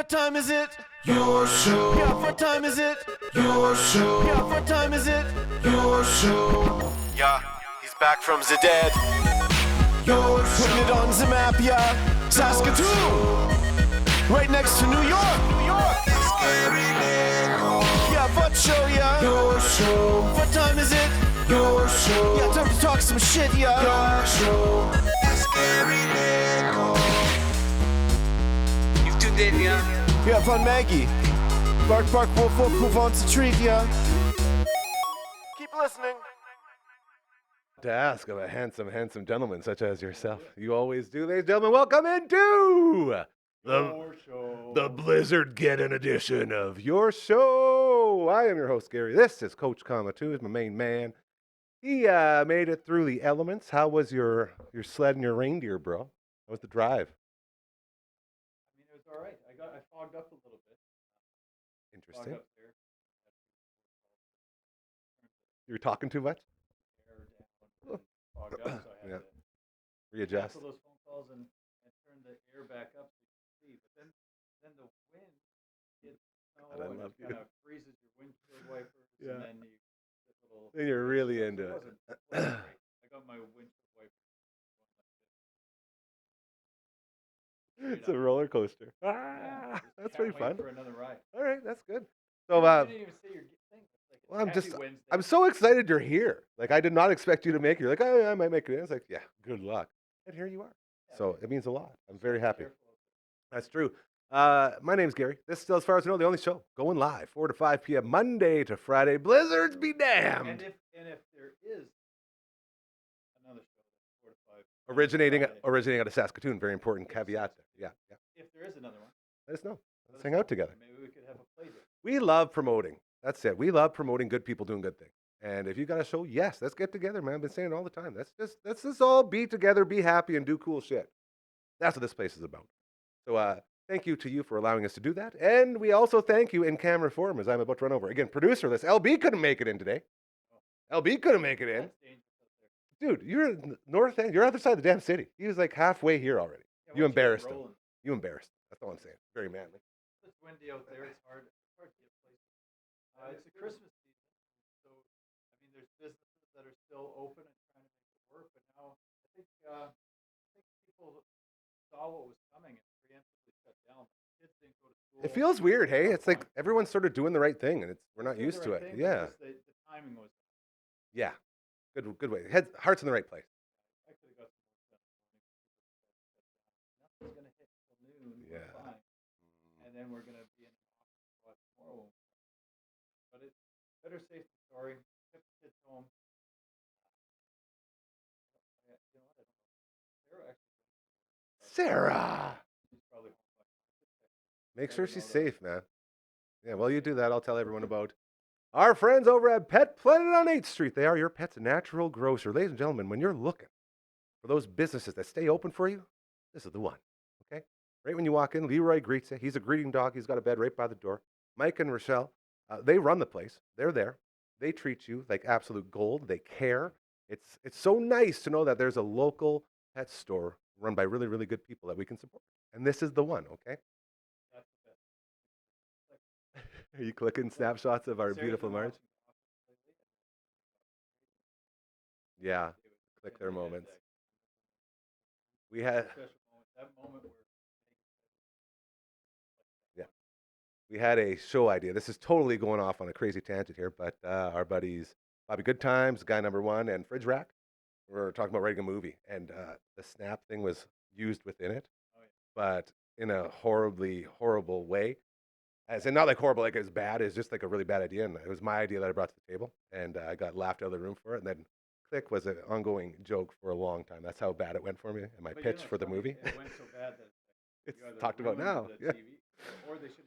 What time is it? Your show. Yeah, what time is it? Your show. Yeah, what time is it? Your show. Yeah, he's back from the dead. Your show. Putting it on the map, yeah. Saskatoon. Right next to New York. New York. Yeah, what show, yeah? Your show. What time is it? Your show. Yeah, time to talk some shit, yeah. Your show. You've tuned in, yeah? Yeah, fun Maggie. Bark, bark, wolf, wolf, who wants a treat, yeah? Keep listening. To ask of a handsome, handsome gentleman such as yourself. You always do, ladies and gentlemen. Welcome into the Blizzard Getting edition of your show. I am your host, Gary. This is Coach Comatu, is my main man. He made it through the elements. How was your sled and your reindeer, bro? How was the drive? I mean, it was all right. I fogged up a little bit. Interesting. Fogged up there. You were talking too much? Air down. Fogged up, so I had to Readjust. cancel those phone calls and turn the air back up so you can see. But then the wind hits snow God, I and love it you. kind of freezes your windshield wipers. Yeah. And then you get little. Then you're really into it. Wasn't great. I got my windshield wipers going like this. It's a roller coaster. Yeah, just That's can't pretty wait fun. for another ride. All right, that's good. You So, didn't even say your thing. It's like a well, happy Wednesday. I'm so excited you're here. Like, I did not expect you to make it. You're like, oh, yeah, I might make it in. It's like, yeah, good luck. And here you are. Yeah, So it means a lot. I'm very be happy. careful. That's true. My name's Gary. This is still, as far as I know, the only show going live, 4 to 5 p.m. Monday to Friday. Blizzards be damned. And if there is another show that's 4 to 5, Originating Friday, out of Saskatoon. Very important caveat there. Yeah. if there is another one, Let us know. let Let's us hang know. out together. Maybe we could have a play date. We love promoting. That's it. We love promoting good people doing good things. And if you got a show, yes, let's get together, man. I've been saying it all the time. Let's just all be together, be happy, and do cool shit. That's what this place is about. So thank you to you for allowing us to do that. And we also thank you in camera form as I'm about to run over. Again, producerless. LB couldn't make it in today. LB couldn't make it in. That's dangerous out there. Dude, you're in the north end. You're other side of the damn city. He was like halfway here already. Yeah, You once get embarrassed him. rolling, You embarrassed. That's all I'm saying. Very manly. It's windy out there. It's hard to get places. It's a Christmas season, so I mean, there's businesses that are still open and trying to make it work. But now I think people saw what was coming and preemptively shut down. Kids didn't go to school. It feels weird, hey? It's like everyone's sort of doing the right thing, and we're not Doing used the to right it. thing, Yeah. but just the timing was. Yeah. Good way. Heart's in the right place. I could have got some more stuff. Nothing's gonna hit till noon. Yeah. We're fine. And then we're gonna be in an office spot tomorrow. But it's better safe than sorry. Kept the kids home. You know what? I don't know. Sarah actually. Sarah! She's probably home. Make sure she's know that. safe, man. Yeah, while you do that, I'll tell everyone about our friends over at Pet Planet on 8th Street. They are your pet's natural grocer. Ladies and gentlemen, when you're looking for those businesses that stay open for you, this is the one, okay? Right when you walk in, Leroy greets you. He's a greeting dog. He's got a bed right by the door. Mike and Rochelle, they run the place. They're there. They treat you like absolute gold. They care. It's so nice to know that there's a local pet store run by really, really good people that we can support. And this is the one, okay? That's the best. Are you clicking snapshots of our Sarah's beautiful been March? watching The Office lately. Yeah, It click was their really moments. that We had special moment. That moment where we had a show idea. This is totally going off on a crazy tangent here, but our buddies Bobby Goodtimes, guy number one, and Fridge Rack, were talking about writing a movie, and the snap thing was used within it, Oh, yeah. but in a horribly horrible way. As in, not like horrible, like it's bad. It's just like a really bad idea, and it was my idea that I brought to the table, and I got laughed out of the room for it. And then Click was an ongoing joke for a long time. That's how bad it went for me and my But pitch for the funny, movie. It went so bad that It's you either talked about ruined now. the Yeah. TV, or they should.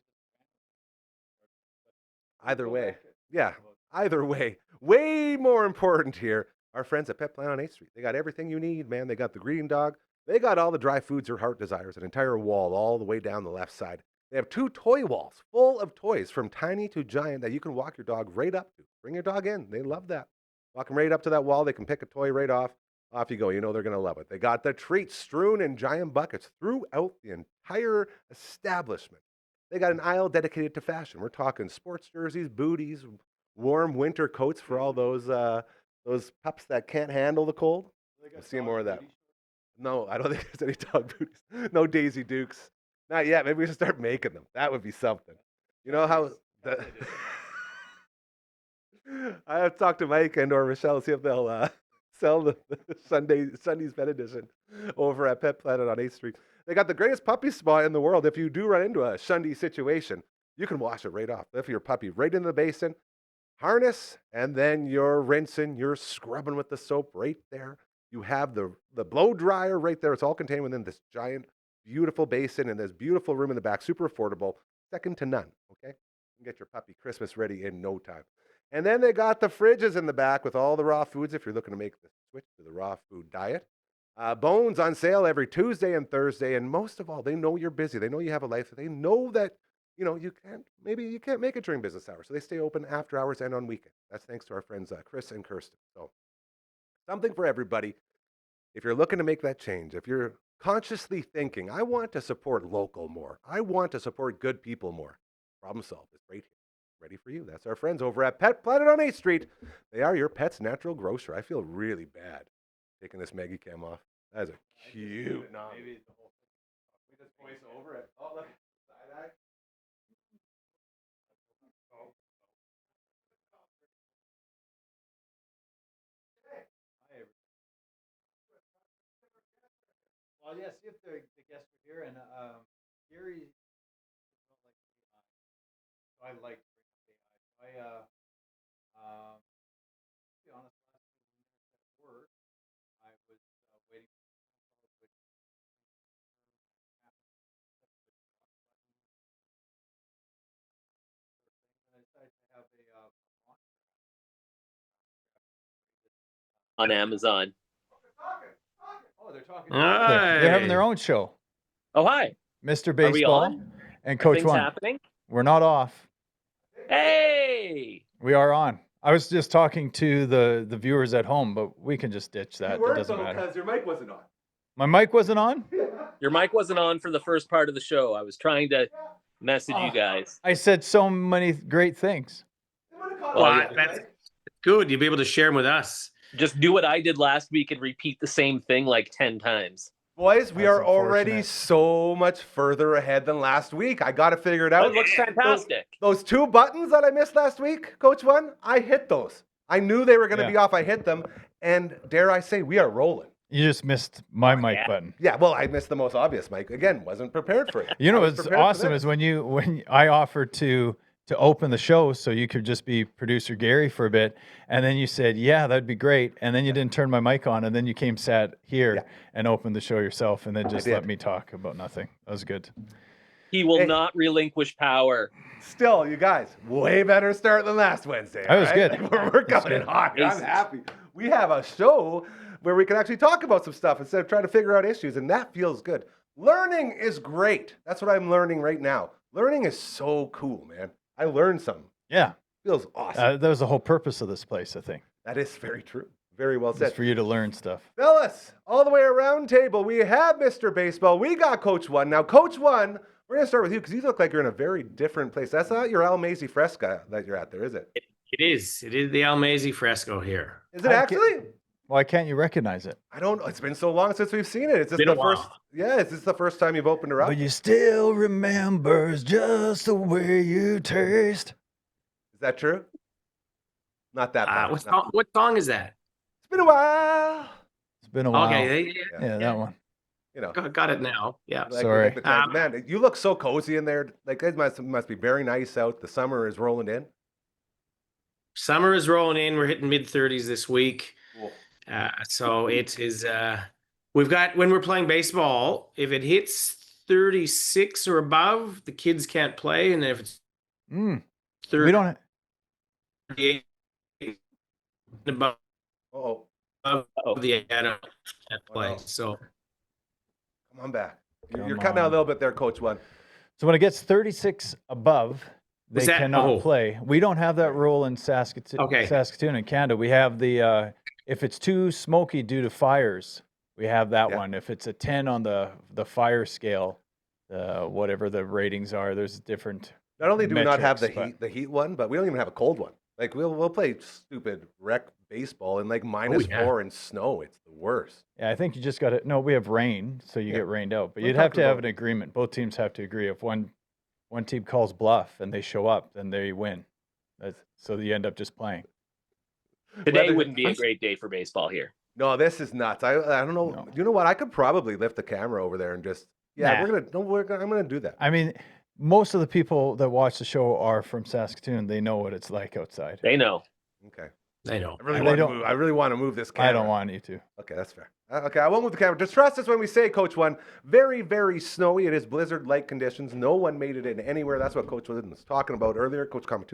Either Go way, back and yeah. talk about Either way, way more important here. Our friends at Pet Planet on 8th Street. They got everything you need, man. They got the greeting dog. They got all the dry foods your heart desires, an entire wall all the way down the left side. They have 2 toy walls full of toys from tiny to giant that you can walk your dog right up to. Bring your dog in. They love that. Walk them right up to that wall. They can pick a toy right off. Off you go. You know they're going to love it. They got the treats strewn in giant buckets throughout the entire establishment. They got an aisle dedicated to fashion. We're talking sports jerseys, booties, warm winter coats for all those pups that can't handle the cold. We'll see more of that. No, I don't think there's any dog booties. No Daisy Dukes. Not yet. Maybe we should start making them. That would be something. You know how I have to talk to Mike and or Michelle, see if they'll sell the Sunday's Pet Edition over at Pet Planet on 8th Street. They got the greatest puppy spa in the world. If you do run into a Sunday situation, you can wash it right off. Lift your puppy right into the basin, harness, and then you're rinsing, you're scrubbing with the soap right there. You have the blow dryer right there. It's all contained within this giant, beautiful basin and this beautiful room in the back. Super affordable, second to none, okay? You can get your puppy Christmas ready in no time. And then they got the fridges in the back with all the raw foods if you're looking to make the switch to the raw food diet. Bones on sale every Tuesday and Thursday. And most of all, they know you're busy. They know you have a life. They know that, you can't make it during business hours. So they stay open after hours and on weekends. That's thanks to our friends Chris and Kirsten. So something for everybody. If you're looking to make that change, if you're consciously thinking, I want to support local more, I want to support good people more, problem solved. It's right here. Ready for you. That's our friends over at Pet Planet on 8th Street. They are your pet's natural grocer. I feel really bad taking this Maggie cam off. That is a cute nom. Maybe the whole thing. We just voice over it. Oh, look. Side eye. Well, yeah, see if the guests are here. And Gary, I like AI. To be honest, last 2 minutes at work, I was waiting for the phone call, which happened. And I decided to have a on Amazon. Oh, they're talking. They're having their own show. Oh, hi. Mr. Are we Baseball on? and Are Coach things One. happening? We're not off. Hey. We are on. I was just talking to the viewers at home, but we can just ditch that. You It weren't, doesn't though, matter. because your mic wasn't on. My mic wasn't on? Your mic wasn't on for the first part of the show. I was trying to message you guys. I said so many great things. Well, yeah, That's good. You'll be able to share them with us. just do what I did last week and repeat the same thing like 10 times. Boys, we That's are already unfortunate. so much further ahead than last week. I got to figure it Oh, out. it looks fantastic. Those 2 buttons that I missed last week, Coach One, I hit those. I knew they were going to be off. I hit them. And dare I say, we are rolling. You just missed my mic button. Yeah, well, I missed the most obvious mic. Again, wasn't prepared for it. You know I was what's prepared for awesome this. is when I offered to open the show so you could just be producer Gary for a bit, and then you said, yeah, that'd be great, and then you didn't turn my mic on, and then you sat here and opened the show yourself, and then just let me talk about nothing. That was good. He will not relinquish power. Still, you guys, way better start than last Wednesday. That was all right? good. We're coming in hot. I'm happy. We have a show where we can actually talk about some stuff instead of trying to figure out issues, and that feels good. Learning is great. That's what I'm learning right now. Learning is so cool, man. I learned something. Yeah. Feels awesome. That was the whole purpose of this place, I think. That is very true. Very well said. It's for you to learn stuff. Fellas, all the way around table, we have Mr. Baseball. We got Coach One. Now, Coach One, we're going to start with you because you look like you're in a very different place. That's not your Almazy Fresca that you're at there, is it? It is. It is the Almazy fresco here. Is it actually? Why can't you recognize it? I don't know. It's been so long since we've seen it. It's just Been the a while. first. Yeah, is this the first time you've opened her up? But you still remembers just the way you taste. Is that true? Not that bad. What song is that? It's been a while. It's been a while. Okay, Yeah, that one. You know, got it now. Yeah. Sorry. the times. Man, you look so cozy in there. Like it must be very nice out. The summer is rolling in. Summer is rolling in. We're hitting mid-30s this week. Cool. So it is. We've got when we're playing baseball. If it hits 36 or above, the kids can't play, and if it's We 38 don't. and above, Uh-oh. the adult can't play. Wow. So Come on back. You're Come cutting out a on. little bit there, Coach One. So when it gets 36 above, they Was that- cannot oh. play. We don't have that rule in Saskatoon. Okay. Saskatoon and Canada. We have the if it's too smoky due to fires, we have that Yeah. one. If it's a 10 on the fire scale, whatever the ratings are. There's different. Not only do we not have metrics, the heat one, but we don't even have a cold one. Like we'll play stupid rec baseball in like -4 and snow. It's the worst. Yeah, I think you just got to. No, we have rain, so you get rained out. But We're you'd have to talking have about- an agreement. Both teams have to agree. If one team calls bluff and they show up, then they win. So you end up just playing. Today wouldn't be a great day for baseball here. No, this is nuts. I don't know. No. You know what? I could probably lift the camera over there and just Nah. I'm gonna do that. I mean, most of the people that watch the show are from Saskatoon. They know what it's like outside. They know. Okay. I know. I really want to move this camera. I don't want you to. Okay, that's fair. Okay, I won't move the camera. Just trust us when we say, Coach One, very, very snowy. It is blizzard-like conditions. No one made it in anywhere. That's what Coach One was talking about earlier. Coach Common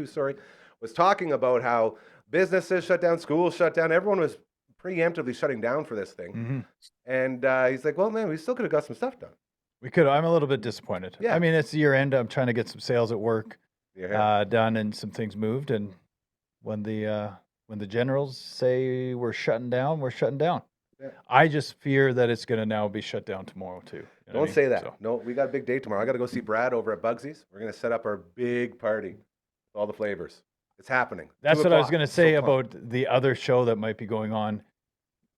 was talking about how businesses shut down, schools shut down. Everyone was preemptively shutting down for this thing. Mm-hmm. And he's like, well, man, we still could have got some stuff done. We could. I'm a little bit disappointed. Yeah. I mean, it's year end. I'm trying to get some sales at work Yeah. done and some things moved. And when the generals say we're shutting down, we're shutting down. Yeah. I just fear that it's going to now be shut down tomorrow too. You know what I Don't mean? say that. So, No, we got a big day tomorrow. I got to go see Brad over at Bugsy's. We're going to set up our big party with all the flavors. It's happening. that's 2 what I was o'clock. going to So say pumped. about the other show that might be going on.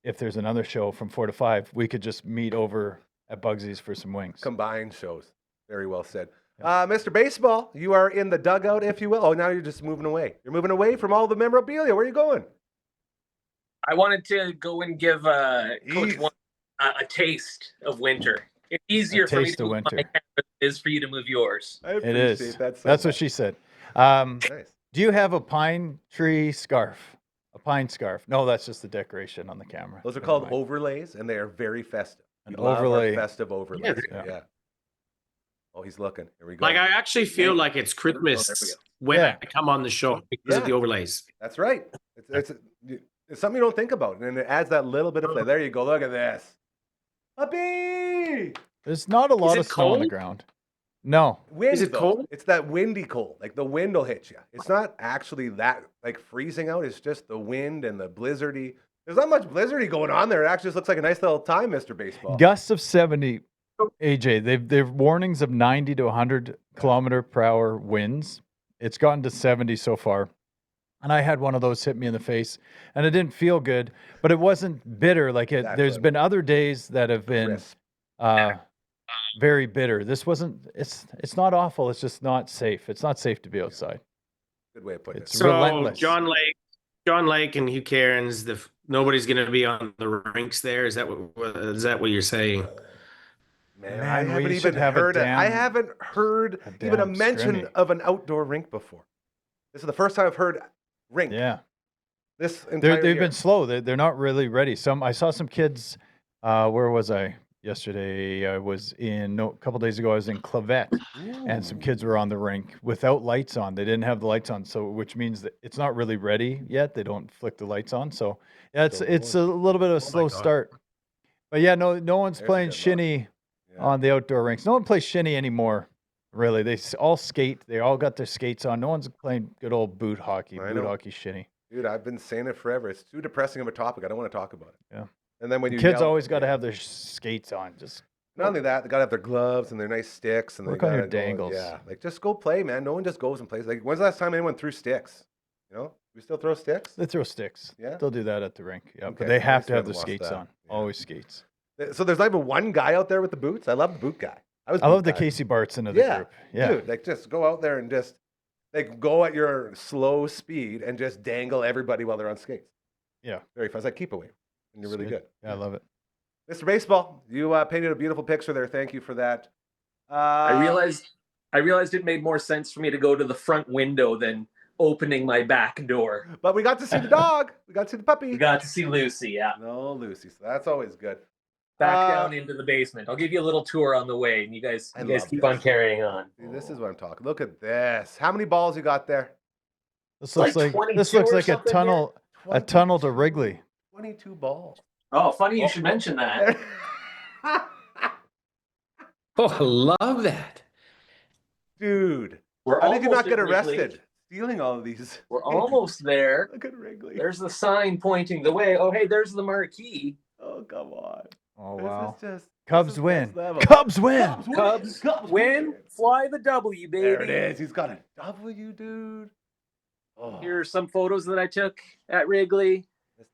If there's another show from 4 to 5, we could just meet over at Bugsy's for some wings. Combined shows. Very well said. Mr. Baseball, you are in the dugout, if you will. Oh, now you're just moving away. You're moving away from all the memorabilia. Where are you going? I wanted to go and give Coach Ease. One a taste of winter. It's easier for me taste to of move winter. my camera than it is for you to move yours. I It appreciate is. that. So That's what much. she said. Nice. Do you have a pine tree scarf? A pine scarf? No, that's just the decoration on the camera. Those are Never called mind. overlays, and they are very festive. An We love our overlay. festive overlays. Yeah. Yeah. Oh, he's looking. Here we go. Like I actually feel like it's Christmas when Yeah. I come on the show because of Yeah. the overlays. That's right. It's something you don't think about, and it adds that little bit of flavor. There you go. Look at this. Puppy! There's not a lot it of snow on the cold? ground. No. Wind, Is it though. cold? It's that windy cold. Like the wind will hit you. It's not actually that like freezing out. It's just the wind and the blizzardy. There's not much blizzardy going on there. It actually just looks like a nice little time, Mr. Baseball. Gusts of 70. AJ, they've warnings of 90 to 100 kilometer per hour winds. It's gotten to 70 so far. And I had one of those hit me in the face, and it didn't feel good, but it wasn't bitter. Like it. Exactly. There's been other days that have been Crisp. very bitter. This wasn't. It's not awful. It's just not safe. It's not safe to be outside. Good way of putting It's it. So relentless. John Lake and Hugh Cairns, nobody's going to be on the rinks there. Is that what you're saying? Man, Man, I we haven't should even have a heard it. I damn- haven't heard even a damn mention scrimmy. of an outdoor rink before. This is the first time I've heard rink. Yeah. This entire They've year. been slow. They're not really ready. I saw some kids. Where was I yesterday? I was a couple days ago. I was in Clavette, and some kids were on the rink without lights on. They didn't have the lights on, so which means that it's not really ready yet. They don't flick the lights on, so yeah, it's a little bit of a slow God. start. But yeah, no one's There's a playing good luck. shinny Yeah. on the outdoor rinks. No one plays shinny anymore. Really, they all skate. They all got their skates on. No one's playing good old boot hockey. I Boot know. hockey shinny. Dude, I've been saying it forever. It's too depressing of a topic. I don't want to talk about it. Yeah. And then when you Kids yell- always got to yeah. have their skates on. Just Not only that, they got to have their gloves and their nice sticks and Work they on your gotta go- dangles. Yeah, like just go play, man. No one just goes and plays. Like, when's the last time anyone threw sticks? You know, we still throw sticks. they throw sticks. Yeah? They'll do that at the rink. Yeah, Okay, but they I have to still have the haven't watched skates that. on. Yeah. Always skates. So there's not even one guy out there with the boots. I love the boot guy. I boot love the guy. Casey Bartson of the Yeah, group. Yeah, dude, like just go out there and just like go at your slow speed and just dangle everybody while they're on skates. yeah. Very fun. It's like keep away, and you're It's really good. Yeah, I love it. Mr. Baseball, you painted a beautiful picture there. Thank you for that. I realized it made more sense for me to go to the front window than opening my back door. But we got to see the dog. We got to see the puppy. We got to see Lucy. Yeah. No, Lucy. So that's always good. Back down into the basement. I'll give you a little tour on the way, and you guys I love keep this. on carrying on. See, this is what I'm talking. Look at this. How many balls you got there? This looks Like like 22 or a something tunnel, a tunnel to Wrigley. 22 balls. Oh, funny you should mention that. Oh, I love that. Dude, We're how did you not almost get at Wrigley. arrested stealing all of these? We're almost there. Look at Wrigley. There's the sign pointing the way. Oh, hey, there's the marquee. Oh, come on. Oh This wow. is just Cubs this is win. next level. Cubs win. Cubs win. Fly the W, baby. There it is. He's got a W, dude. Oh, Here's some photos that I took at Wrigley.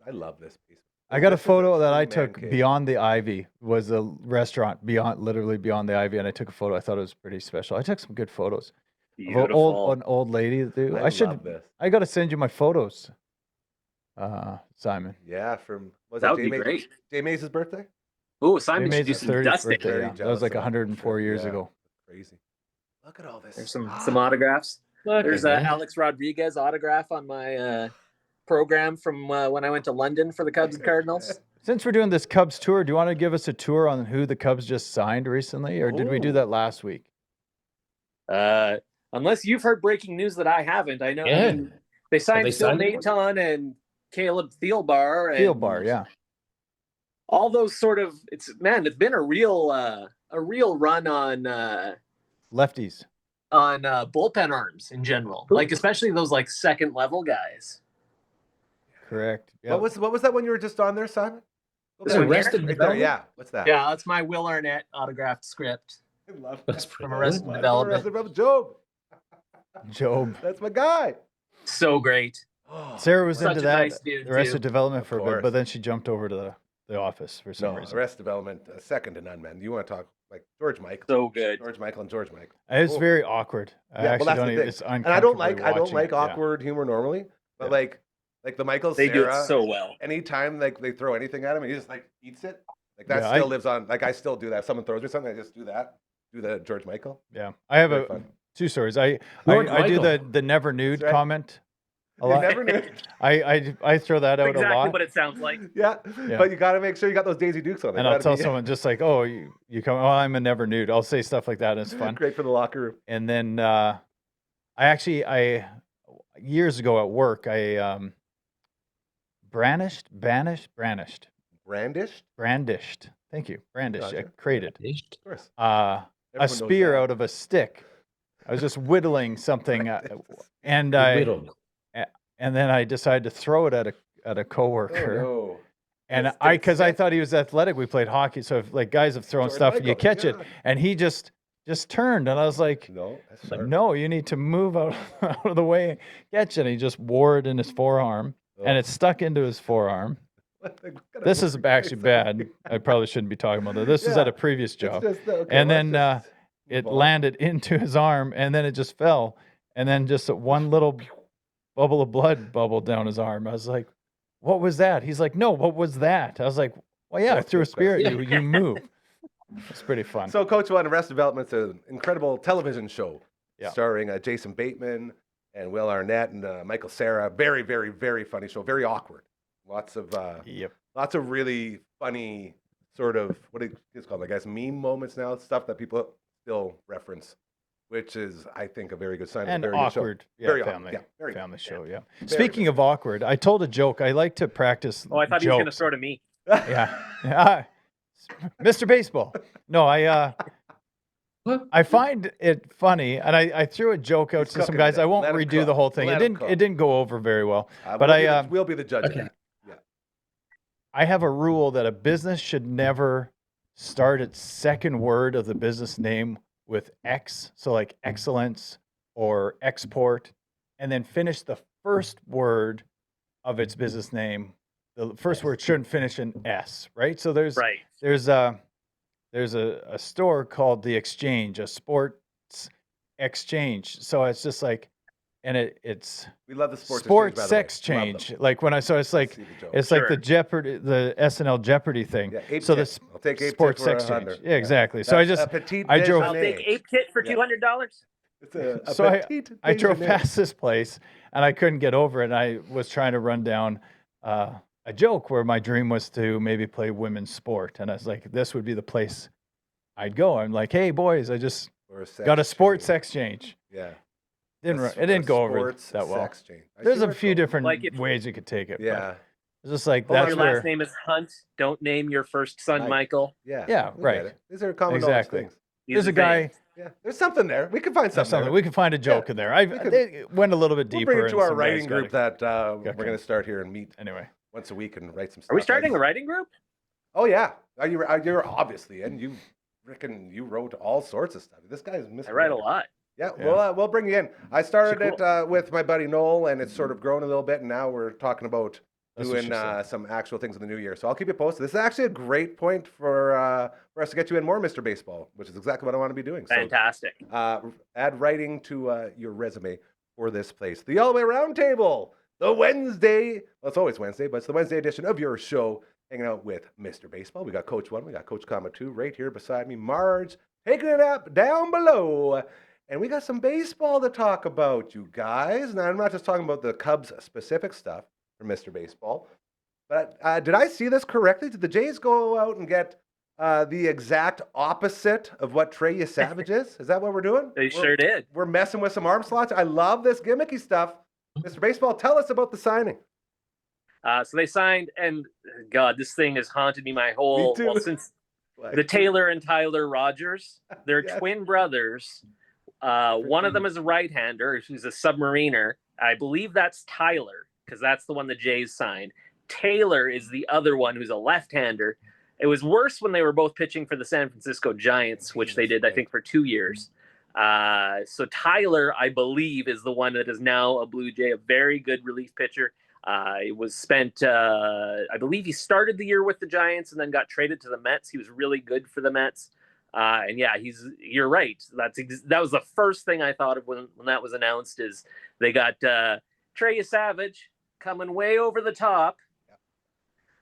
I love this piece. I got a This is photo that true I man took cave. beyond the Ivy. Was a restaurant literally beyond the Ivy, and I took a photo. I thought it was pretty special. I took some good photos of an old lady. Dude. I should. love this. I got to send you my photos, Simon. Yeah, from was That it would be great. Jay Mays' birthday? Oh, Simon should Made do his some 30th dusting. birthday. Very Yeah. That jealous was like of that 104 picture. years Yeah. ago. Crazy. Look at all this. There's some autographs. There's Okay. Alex Rodriguez autograph on my program from when I went to London for the Cubs and Cardinals. Since we're doing this Cubs tour, do you want to give us a tour on who the Cubs just signed recently, or did we do Oh. that last week? Unless you've heard breaking news that I haven't, I know. Yeah. I mean, they signed they Phil signed him? Naton and Caleb Thielbar. Field Bar, yeah. All those sort of it's been a real run on Lefties. bullpen arms in general, like especially those like second level guys. Correct. Yeah. What was that when you were just on there, Simon? This one here? Arrested Right there, Development? yeah. What's that? Yeah, that's my Will Arnett autographed script I love That's that. pretty from Arrested good. Development. Arrested Development. Job. Job. That's my guy. So great. Sarah was Such into a that. nice dude, Arrested too. Development Of for a bit, course. but then she jumped over to the office for some No, reason. Arrested Development, second to none, man. You want to talk like George Michael? So good. George Michael and George Michael. It's Oh. very awkward. I Yeah, actually that's don't the even. thing. It's And I don't uncomfortable like watching it, yeah. awkward humor normally, but Yeah. like the Michael They do Cera, it so well. anytime like they throw anything at him, he just like eats it. Like that Yeah, still lives on. Like I still do that. If someone throws me something, I just do that. Do the George Michael. Yeah, I have Very fun. two stories. I George do Michael. the never nude That's right. comment a You lot. never knew. I throw that out That's a exactly lot. what it sounds like. Yeah, Yeah. but you got to make sure you got those Daisy Dukes on. They And I'll gotta tell be- someone just like, "Oh, you come. Oh, I'm a never nude." I'll say stuff like that, and it's fun. Great for the locker room. And then I years ago at work, I brandished. Thank you, brandished. I Gotcha. created Of course. a Everyone knows spear that. out of a stick. I was just whittling something, and Whittled. then I decided to throw it at a coworker. Oh, no. And That's because I sick. thought he was athletic, we played hockey. So if like guys have thrown George stuff and you Michael, catch it, yeah. and he just turned, and I was like, No, that's like, smart. no, you need to move out of the way, and catch it. And he just wore it in his forearm, and Oh. it stuck into his forearm. What kind of This is movie actually is bad. that? I probably shouldn't be talking about that. This was Yeah, at a previous It's job, just, okay, and let's then just it move on. landed into his arm, and then it just fell, and then just one little bubble of blood bubbled down his arm. I was like, "What was that?" He's like, "No, what was that?" I was like, "Well, yeah, I That's threw a good spear at question. you. You move." It's pretty fun. So, Coach One, Arrested Development's an incredible television show Yeah. starring Jason Bateman and Will Arnett and Michael Cera. Very, very, very funny show. Very awkward. Lots of Yep. really funny sort of what it's called, I guess, meme moments now. Stuff that people still reference, which is, I think, a very good sign. And of a very awkward, good show. Very family, awkward. Yeah, very good. family show. Yeah. Very Speaking of awkward, I told a joke. I like to practice. Oh, I thought he was going to jokes. throw to me. Yeah. Mr. Baseball. No, I find it funny, and I threw a joke out He's to some cooking guys. with it. I won't Let him redo the cook. whole thing. Let It him didn't. cook. It didn't go over very well. But we'll be the judge of Okay. that. Yeah. I have a rule that a business should never start its second word of the business name with X, so like excellence or export, and then finish the first word of its business name. The first word shouldn't finish in S, right? So there's a store called The Exchange, a sports exchange. So it's just like, and it's We love the sports sports exchange, by the way. sex Love them. change. Like when it's like See the joke. it's like the Sure. Jeopardy, the SNL Jeopardy thing. Yeah, ape So tit. the I'll take ape sports tit for sex 100. change. Yeah, exactly. So I That's just a petite I drove- I'll déjeuner. take ape kit for Yeah. $200. It's a So petite I drove déjeuner. past this place and I couldn't get over it. And I was trying to run down a joke where my dream was to maybe play women's sport. And I was like, this would be the place I'd go. I'm like, hey, boys, I just Or sex got a sports change. sex change. Yeah. It didn't go over Sports that well. sex change. I There's see a where it's few going. different Like if- ways you could take it. but Yeah. it's just like Oh, that's Your where. last name is Hunt. Don't name your first son Right. Michael. Yeah. Yeah, we get right. it. These are common knowledge Exactly. things. He's There's a guy. vain. Yeah. There's something there. We can find There's something. something there. we can find a joke in there. They went a little bit We'll deeper. bring it to and our some guys writing got group it. that we're Okay. going to start here and meet Anyway, once a week and write some stuff. Are we starting a writing group? Oh yeah, you're obviously in. You wrote all sorts of stuff. This guy's Mr. I write a Writer. lot. Yeah, Yeah. we'll bring you in. I started Cool. it with my buddy Noel, and it's sort of grown a little bit, and now we're talking about That's what doing she said. some actual things in the new year. So I'll keep you posted. This is actually a great point for us to get you in more, Mr. Baseball, which is exactly what I want to be doing. Fantastic. So add writing to your resume for this place. The All the Way Round Table, the Wednesday, well, it's always Wednesday, but it's the Wednesday edition of your show, hanging out with Mr. Baseball. We got Coach 1, we got Coach Comma 2 right here beside me. Marge taking it up down below. And we got some baseball to talk about, you guys. Now, I'm not just talking about the Cubs specific stuff from Mr. Baseball, but did I see this correctly? Did the Jays go out and get the exact opposite of what Trey Savage is? Is that what we're doing? They sure did. We're messing with some arm slots. I love this gimmicky stuff. Mr. Baseball, tell us about the signing. So they signed, and God, this thing has haunted me my whole, too. well, since the Taylor and Tyler Rogers. They're Yes. twin brothers. One of them is a right-hander who's a submariner. I believe that's Tyler, because that's the one the Jays signed. Taylor is the other one who's a left-hander. It was worse when they were both pitching for the San Francisco Giants, which they did, I think, for 2 years. So Tyler, I believe, is the one that is now a Blue Jay, a very good relief pitcher. It was spent, I believe he started the year with the Giants and then got traded to the Mets. He was really good for the Mets. And yeah, you're right. That was the first thing I thought of when that was announced, is they got Trey Savage coming way over the top.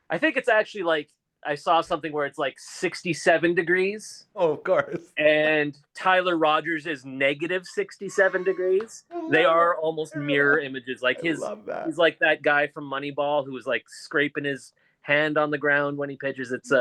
I think it's actually like, I saw something where it's like 67 degrees. Oh, of course. And Tyler Rogers is negative 67 degrees. They are almost mirror images. Like I love that. he's like that guy from Moneyball who was like scraping his hand on the ground when he pitches. It's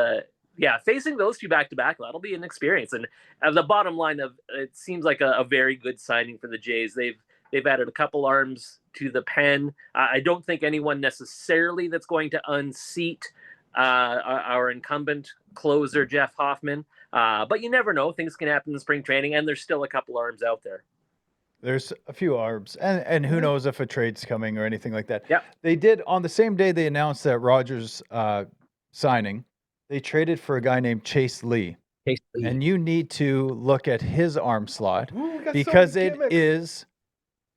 yeah, facing those two back to back, that'll be an experience. And the bottom line of it seems like a very good signing for the Jays. They've added a couple arms to the pen. I don't think anyone necessarily that's going to unseat our incumbent closer, Jeff Hoffman. But you never know. Things can happen in spring training, and there's still a couple arms out there. There's a few arms, and who knows if a trade's coming or anything like that. Yeah. They did, on the same day they announced that Rogers signing, they traded for a guy named Chase Lee. And you need to look at his arm slot Ooh, we got so because many it gimmicks. is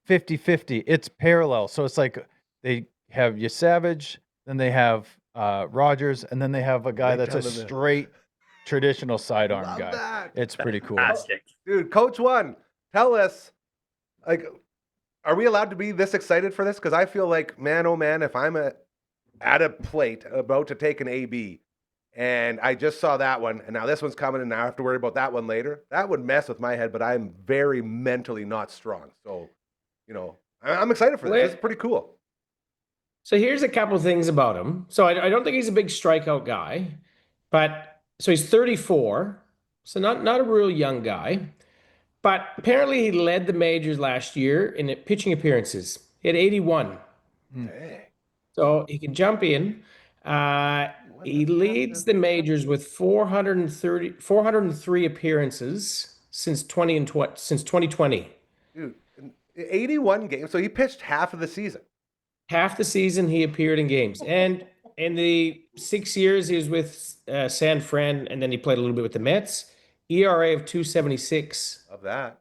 50-50. It's parallel. So it's like they have Savage, then they have Rogers, and then they have a guy Right that's a down the middle. straight traditional sidearm Love guy. that. It's pretty cool. Fantastic. Dude, Coach 1, tell us, like, are we allowed to be this excited for this? Because I feel like, man, oh man, if I'm at a plate about to take an AB, and I just saw that one, and now this one's coming, and now I have to worry about that one later, that would mess with my head, but I'm very mentally not strong. So, you know, I'm excited for this. This is pretty cool. So here's a couple things about him. So I don't think he's a big strikeout guy, but so he's 34, so not a real young guy. But apparently he led the majors last year in pitching appearances. He had 81. Hey. So he can jump in. He leads the majors with 403 appearances since 2020. Dude, 81 games. So he pitched half of the season. Half the season he appeared in games. And in the 6 years he was with San Fran, and then he played a little bit with the Mets, ERA of 2.76. Of that.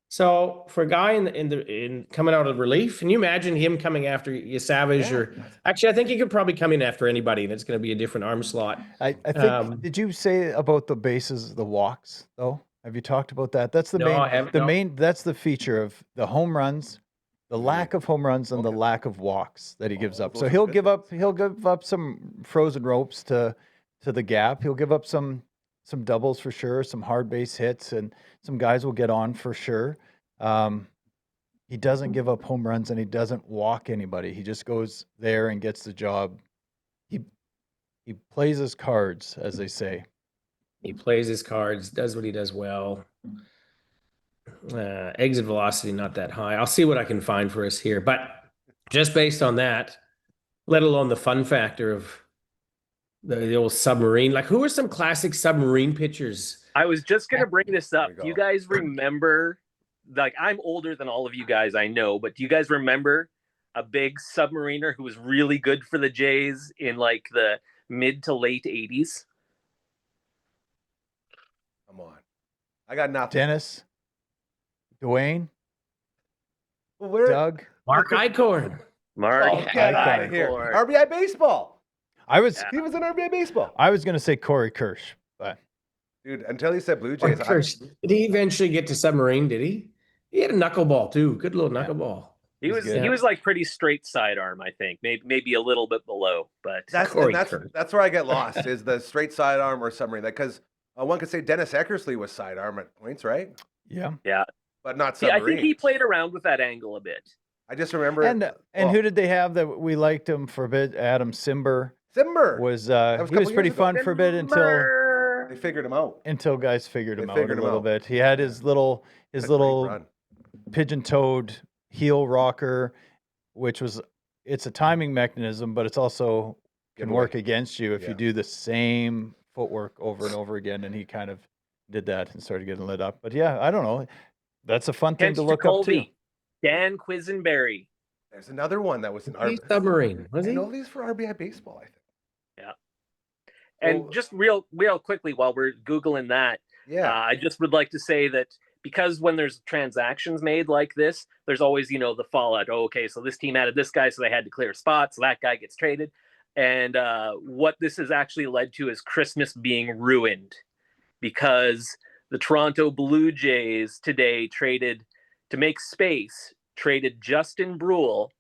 So for a guy in coming out of relief, can you imagine him coming after Savage? Yeah. Or actually, I think he could probably come in after anybody, and it's going to be a different arm slot. I think, did you say about the bases, the walks, though? Have you talked about that? That's the No, I haven't, no. That's the feature of the home runs, the lack of home runs, and the lack of walks that he gives up. those So are he'll good give up some frozen ropes to the gap. He'll give up some doubles for sure, some hard base hits, and some guys will get on for sure. He doesn't give up home runs, and he doesn't walk anybody. He just goes there and gets the job. He plays his cards, as they say. He plays his cards, does what he does well. Exit velocity not that high. I'll see what I can find for us here, but just based on that, let alone the fun factor of the old submarine. Like, who are some classic submarine pitchers? I was just going to bring this up. There we Do you go. guys remember, like, I'm older than all of you guys, I know, but do you guys remember a big submariner who was really good for the Jays in like the mid to late 80s. Come on. I got nothing. Dennis, Dwayne, Well, where? Doug. Mark Eichhorn. Mark. Oh, get out of here. Eichhorn. RBI baseball. Yeah. He was in RBI baseball. I was going to say Corey Kirsch, but Dude, until he said Blue Mark Jays. Kirsch. Did he eventually get to submarine? Did he? He had a knuckleball too. Good little knuckleball. He was like pretty straight sidearm, I think. Maybe a little bit below, but That's where I get lost is the straight sidearm or submarine. Because one could say Dennis Eckersley was sidearm at points, right? yeah. But not yeah, submarine. I think he played around with that angle a bit. I just remember. And who did they have that we liked him for a bit? Adam Simber was he was pretty fun for a bit until they figured him out. Until guys figured him out figured a him little out. bit. He had his little run. pigeon-toed heel rocker, which was it's a timing mechanism, but it's also can Good work way. against you if Yeah. you do the same footwork over and over again. And he kind of did that and started getting lit up. But yeah, I don't know. That's a fun thing Kent to look up to. Jacoby, Dan Quisenberry. There's another one that was in He's submarine. Was he? No, these for RBI baseball, I think. And Well- just real quickly while we're Googling that, Yeah. I just would like to say that because when there's transactions made like this, there's always, the fallout. Oh, okay, so this team added this guy, so they had to clear a spot, so that guy gets traded. And what this has actually led to is Christmas being ruined because the Toronto Blue Jays today traded Justin Brule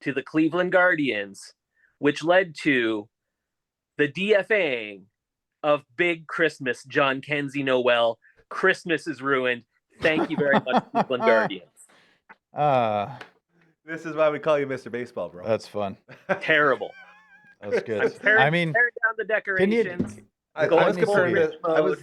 to the Cleveland Guardians, which led to the DFAing of Big Christmas, John Kenzie Noel. Christmas is ruined. Thank you very much, Cleveland Guardians. This is why we call you Mr. Baseball, bro. That's fun. Terrible. That's good. Tearing I mean, down the decorations. I Going was comparing full it, I was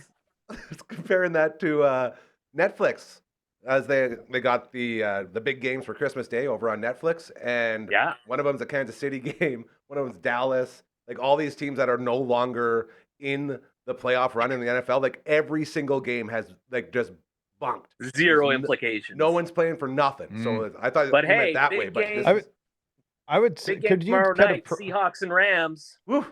mode. comparing that to Netflix as they got the big games for Christmas Day over on Netflix, and Yeah. one of them's a Kansas City game, one of them's Dallas, like all these teams that are no longer in the playoff run in the NFL, like every single game has like just bunked. Zero There's implications. No one's playing for nothing. So I thought But you meant hey, that big way, but game. this is, I would say, Big game could you tomorrow kind night, of Seahawks and Rams. woo,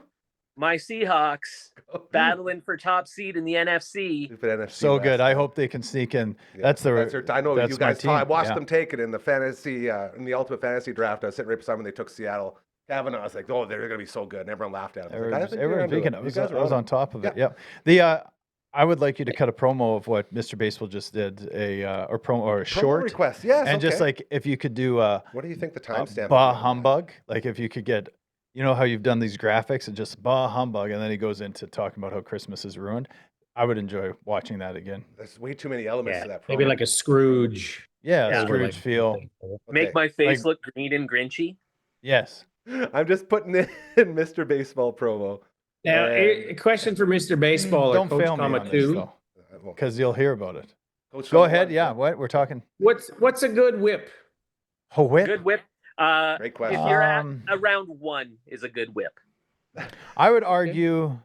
My Seahawks battling for top seed in the NFC. stupid NFC so West. good. I hope they can sneak in. Yeah, That's their. I know that's you my guys. team. I watched Yeah. them take it in the fantasy, in the ultimate fantasy draft. I was sitting right beside when they took Seattle. Kavanaugh, I was like, "Oh, they're going to be so good," and everyone laughed at him. I was like, I think you're Everyone's onto speaking. it. I You was, guys I are was on on it. top of it. Yeah. Yeah. I would like you to cut a promo of what Mr. Baseball just did, or promo or a Promo short request, yes. and just okay. like if you could do what do you think the timestamp? bah humbug, like if you could get, you know how you've done these graphics and just bah humbug, and then he goes into talking about how Christmas is ruined. I would enjoy watching that again. There's way too many elements to that. Promo. Maybe like a Scrooge. Yeah, Yeah. Scrooge overlay. feel. Make my face Like- look green and grinchy. Yes. I'm just putting in Mr. Baseball promo. Now, a question for Mr. Baseball or Don't Coach fail me Comma on this 2. though, I won't. because you'll hear about it. Coach Go Comma ahead. one. Yeah. What we're talking? What's a good whip? Oh, whip. Good whip. Great question. If you're at Um, around 1 is a good whip. I would argue.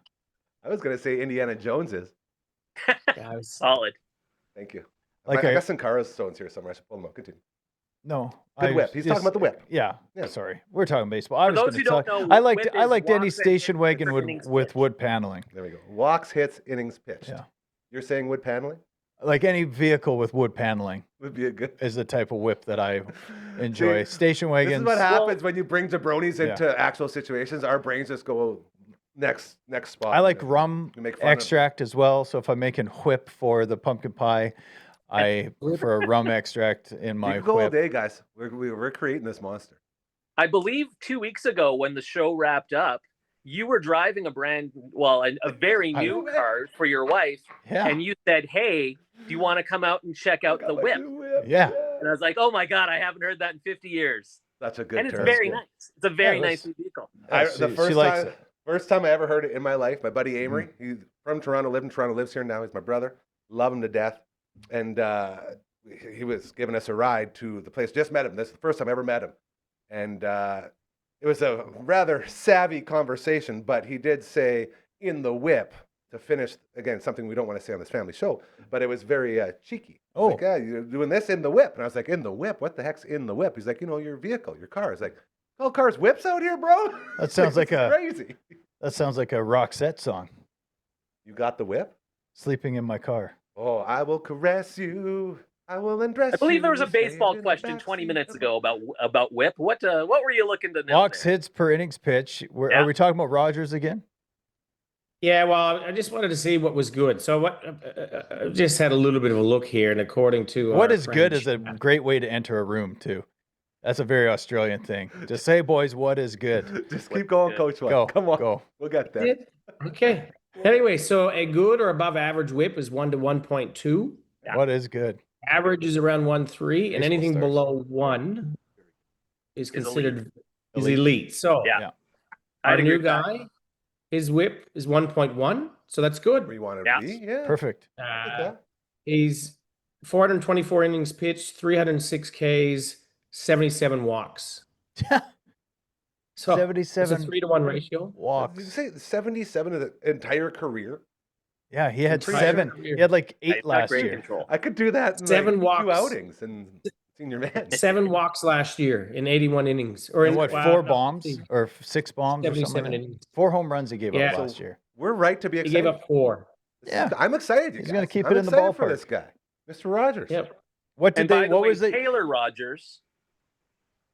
I was going to say Indiana Jones is. Solid. Thank you. Like I a- got some Cara's stones here somewhere. I should pull them up. Continue. No. Good whip. He's talking about the whip. Yeah. Yeah. Sorry. We're talking baseball. I For was those going who to don't talk. know, I liked whip I is liked any walks and station hits wagon for innings with pitched. wood paneling. There we go. Walks, hits, innings pitched. Yeah. You're saying wood paneling Like any vehicle with wood paneling would be a good. is the type of whip that I enjoy. See, Station This wagons. is what happens when you bring jabronis Yeah. into actual situations. Our brains just go next spot. I like rum You make fun of- extract as well. So if I'm making whip for the pumpkin pie, I for a rum extract in You my can go all whip. day, guys. We're creating this monster. I believe 2 weeks ago when the show wrapped up, you were driving a very new car for your wife, Yeah. and you said, "Hey, do you want to come out and check out the whip?" Yeah. And I was like, "Oh my god, I haven't heard that in 50 years." That's a good And it's term. very nice. It's a very Yeah, nice that's- vehicle. She likes it. First time I ever heard it in my life, my buddy Amory, he's from Toronto, lived in Toronto, lives here now. He's my brother. Love him to death. And he was giving us a ride to the place. Just met him. This is the first time I ever met him. And it was a rather savvy conversation, but he did say in the whip to finish, again, something we don't want to say on this family show, but it was very cheeky. Oh. Like, yeah, you're doing this in the whip. And I was like, in the whip? What the heck's in the whip? He's like, your vehicle, your car. He's like, call cars whips out here, bro? That sounds like This is a crazy. That sounds like a Roxette song. You got the whip? Sleeping in my car. Oh, I will caress you. I will undress I you. believe there was a stand baseball in the question 20 backseat minutes of ago about whip. What were you looking to know Walks, there? hits per innings pitch. Yeah. Are we talking about Rogers again? Yeah, well, I just wanted to see what was good. So what? I just had a little bit of a look here, and according to What our is good friend is a great way to enter a room too. That's a very Australian thing. Just say, boys, what is good? Just keep going, Good. Coach One. Go, Come on. go. We'll get there. Did? Okay. Anyway, so a good or above average whip is 1 to 1.2. Yeah. What is good? Average is around 1.3, and Baseball anything stars. below 1 is Is considered Elite. elite. So Yeah. Yeah. our I'd agree new with that. guy, his whip is 1.1, so that's good. Where you want it Yeah. to be? Yeah. Perfect. Like that. He's 424 innings pitched, 306 Ks, 77 walks. So it's a 77 3-to-1 ratio. Did you walks. say 77 of the entire career? Yeah, he had Entire 7. career. He had like He's 8 got last great year. control. I could do that in 7 like walks. 2 outings and senior man. 7 walks last year in 81 innings. Or And in what, well, 4 no, bombs or 6 bombs or something 77 like that? innings. 4 home runs he gave Yeah. up last year. We're right to be He excited. gave up 4. Yeah. I'm excited. You He's guys. gonna keep I'm it in the excited for ballpark. this guy, Mr. Rogers. Yep. What did And by they? the What way, was it? Taylor Rogers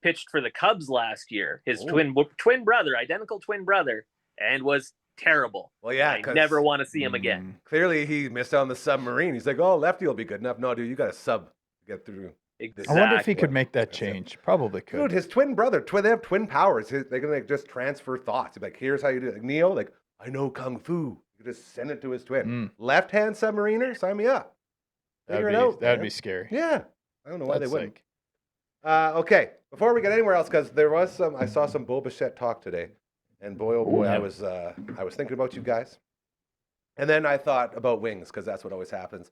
pitched for the Cubs last year. His Oh. twin brother, identical twin brother, and was terrible. Well, yeah, I 'cause never want to see him again. Clearly, he missed out on the submarine. He's like, "Oh, lefty will be good enough." No, dude, you got a sub to get through. Exactly. I wonder if he could Exactly. make that change. Probably could. Dude, his twin brother, they have twin powers. They can like just transfer thoughts. Like, here's how you do it. Like Neo, like I know kung fu. You just send it to his twin. Left-hand submariner, sign me up. Figure it out. That'd man. be scary. Yeah, I don't know why That's they wouldn't. like- Okay, before we get anywhere else, because there was some, I saw some Bo Bichette talk today, and boy, oh boy, Yeah. I was thinking about you guys, and then I thought about wings, because that's what always happens.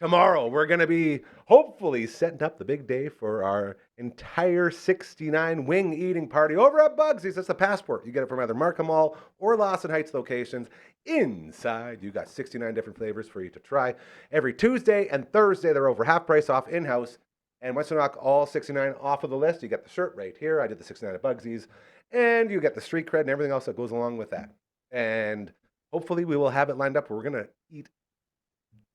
Tomorrow, we're going to be hopefully setting up the big day for our entire 69 wing eating party over at Bugsy's. That's the passport. You get it from either Markham Mall or Lawson Heights locations. Inside, you got 69 different flavors for you to try. Every Tuesday and Thursday, they're over half price off in-house. And once you knock all 69 off of the list, you get the shirt right here. I did the 69 at Bugsy's. And you get the street cred and everything else that goes along with that. And hopefully we will have it lined up. We're going to eat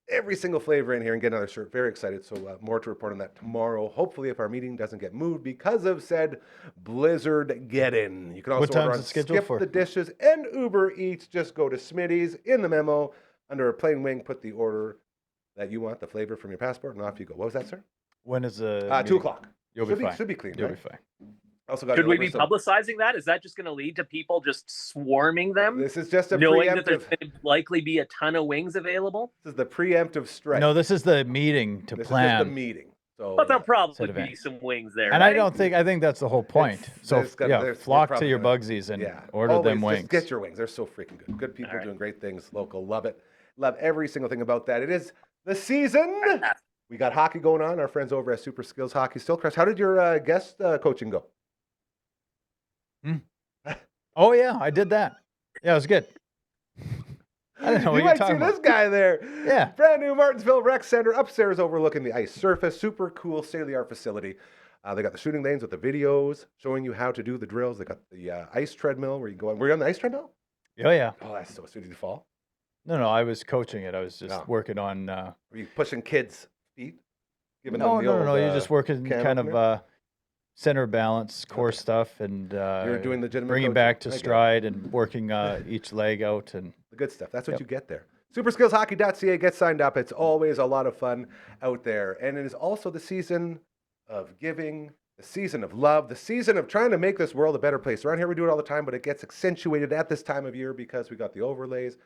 every single flavor in here and get another shirt. Very excited. So more to report on that tomorrow. Hopefully if our meeting doesn't get moved because of said blizzard get-in. You can also What time's order on it scheduled Skip for? the Dishes and Uber Eats. Just go to Smitty's in the memo. Under a plain wing, put the order that you want, the flavor from your passport, and off you go. What was that, sir? When is the 2 meeting? o'clock. You'll should be fine. Should be clean, You'll right? be fine. Also got Should we be deliver some- publicizing that? Is that just going to lead to people just swarming them, This is just a knowing that there's preemptive. going to likely be a ton of wings available? This is the preemptive strike. No, this is the meeting to this is plan. just the meeting. So But there'll probably Said be event. some wings there. And right? I think that's the whole point. So there's gotta- there's- flock we're to your probably Bugsies and yeah, order always them wings. Just get your wings. They're so freaking good. Good people All right. doing great things. Local, love it. Love every single thing about that. It is the season. We got hockey going on. Our friends over at Super Skills Hockey still crush. How did your guest coaching go? Oh yeah, I did that. Yeah, it was good. I don't know what You you're might see talking this about. guy there. Yeah. Brand new Martinsville Rec Center upstairs overlooking the ice surface. Super cool state-of-the-art facility. They got the shooting lanes with the videos showing you how to do the drills. They got the ice treadmill where you can go on. Were you on the ice treadmill? Oh yeah. Oh, that's so sweet. Did you fall? No, I was coaching it. I was just Oh. working on. Were you pushing kids' feet? Giving No. them the old, You're just working can kind opener? of center balance, core Okay. stuff, and You're doing legitimate bringing coaching. back to I get it. stride and working each leg out. And The good stuff. That's what Yep. you get there. Superskillshockey.ca. Get signed up. It's always a lot of fun out there. And it is also the season of giving, the season of love, the season of trying to make this world a better place. Around here we do it all the time, but it gets accentuated at this time of year because we got the overlays.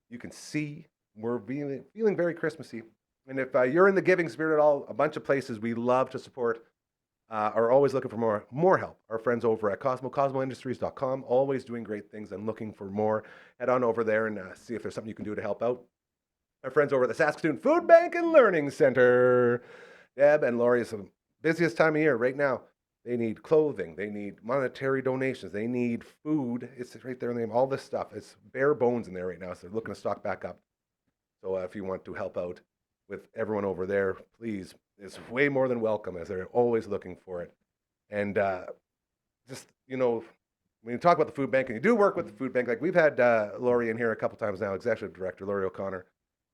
You can see we're feeling very Christmassy. And if you're in the giving spirit at all, a bunch of places we love to support are always looking for more help. Our friends over at cosmoindustries.com, always doing great things and looking for more. Head on over there and see if there's something you can do to help out. Our friends over at the Saskatoon Food Bank and Learning Center. Deb and Laurie, is the busiest time of year right now. They need clothing. They need monetary donations. They need food. It's right there in the name. All this stuff. It's bare bones in there right now, so they're looking to stock back up. So if you want to help out with everyone over there, please, it's way more than welcome, as they're always looking for it. And just, when you talk about the food bank and you do work with the food bank, like we've had Lori in here a couple times now, executive director Lori O'Connor.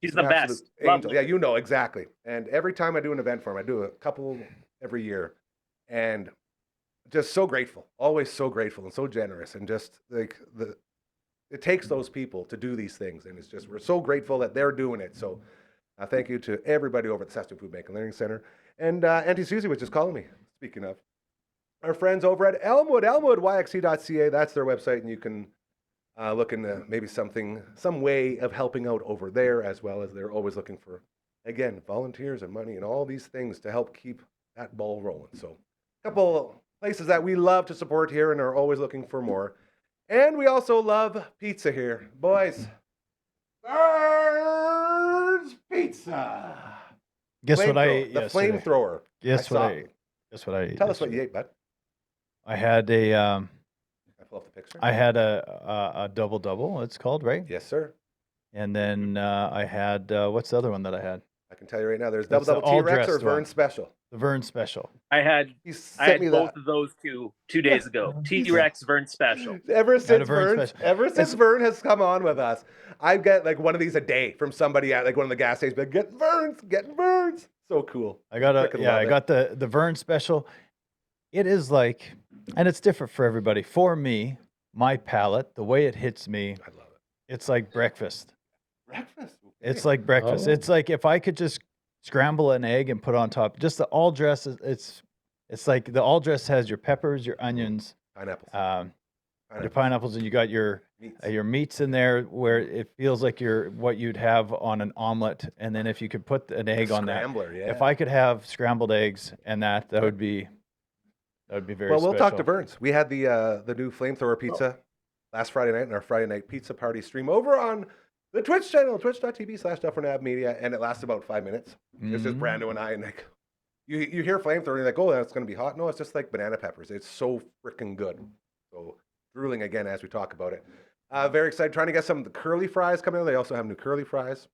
He's She's the an best. absolute Love angel. him. Yeah, you know, exactly. And every time I do an event for him, I do a couple every year. And just so grateful, always so grateful and so generous. And just like it takes those people to do these things. And it's just, we're so grateful that they're doing it. So thank you to everybody over at the Saskatoon Food Bank and Learning Center. And Auntie Susie was just calling me, speaking of. Our friends over at Elmwood, elmwoodyxc.ca, that's their website, and you can look into maybe some way of helping out over there, as well as they're always looking for, again, volunteers and money and all these things to help keep that ball rolling. So a couple places that we love to support here and are always looking for more. And we also love pizza here. Boys, Burns Pizza. Guess what I ate The yesterday? flamethrower. Guess what I ate? Tell us what you ate, bud. I had a I pull up the picture. I had a double, it's called, right? Yes, sir. And then I had what's the other one that I had? I can tell you right now, there's That's the double T-Rex or all-dressed Vern one. Special. The Vern Special. I had He sent me both that. of those two days ago. T-Rex Vern Special. Ever since Vern Vern, Special. Vern has come on with us, I get like one of these a day from somebody at like one of the gas stations. But get Verns. So cool. I got Freaking love I it. got the Vern Special. It is like, and it's different for everybody. For me, my palate, the way it hits me, I love it. it's like breakfast. Breakfast. Okay. It's like breakfast. Oh. It's like if I could just scramble an egg and put on top, just the all dress. It's like the all dress has your peppers, your onions, pineapples. your pineapples, and you got your Meats. your meats in there where it feels like what you'd have on an omelet. And then if you could put an egg on that, Scrambler, yeah. if I could have scrambled eggs and that would be very Well, we'll talk to special. Burns. We had the new flamethrower pizza last Friday night in our Friday night pizza party stream over on the Twitch channel, twitch.tv/Dufferin Ave Media, and it lasts about 5 minutes. It's just Brando and I, and like you hear flamethrower, and you're like, oh, that's going to be hot. No, it's just like banana peppers. It's so freaking good. So drooling again as we talk about it. Very excited. Trying to get some of the curly fries coming in. They also have new curly fries.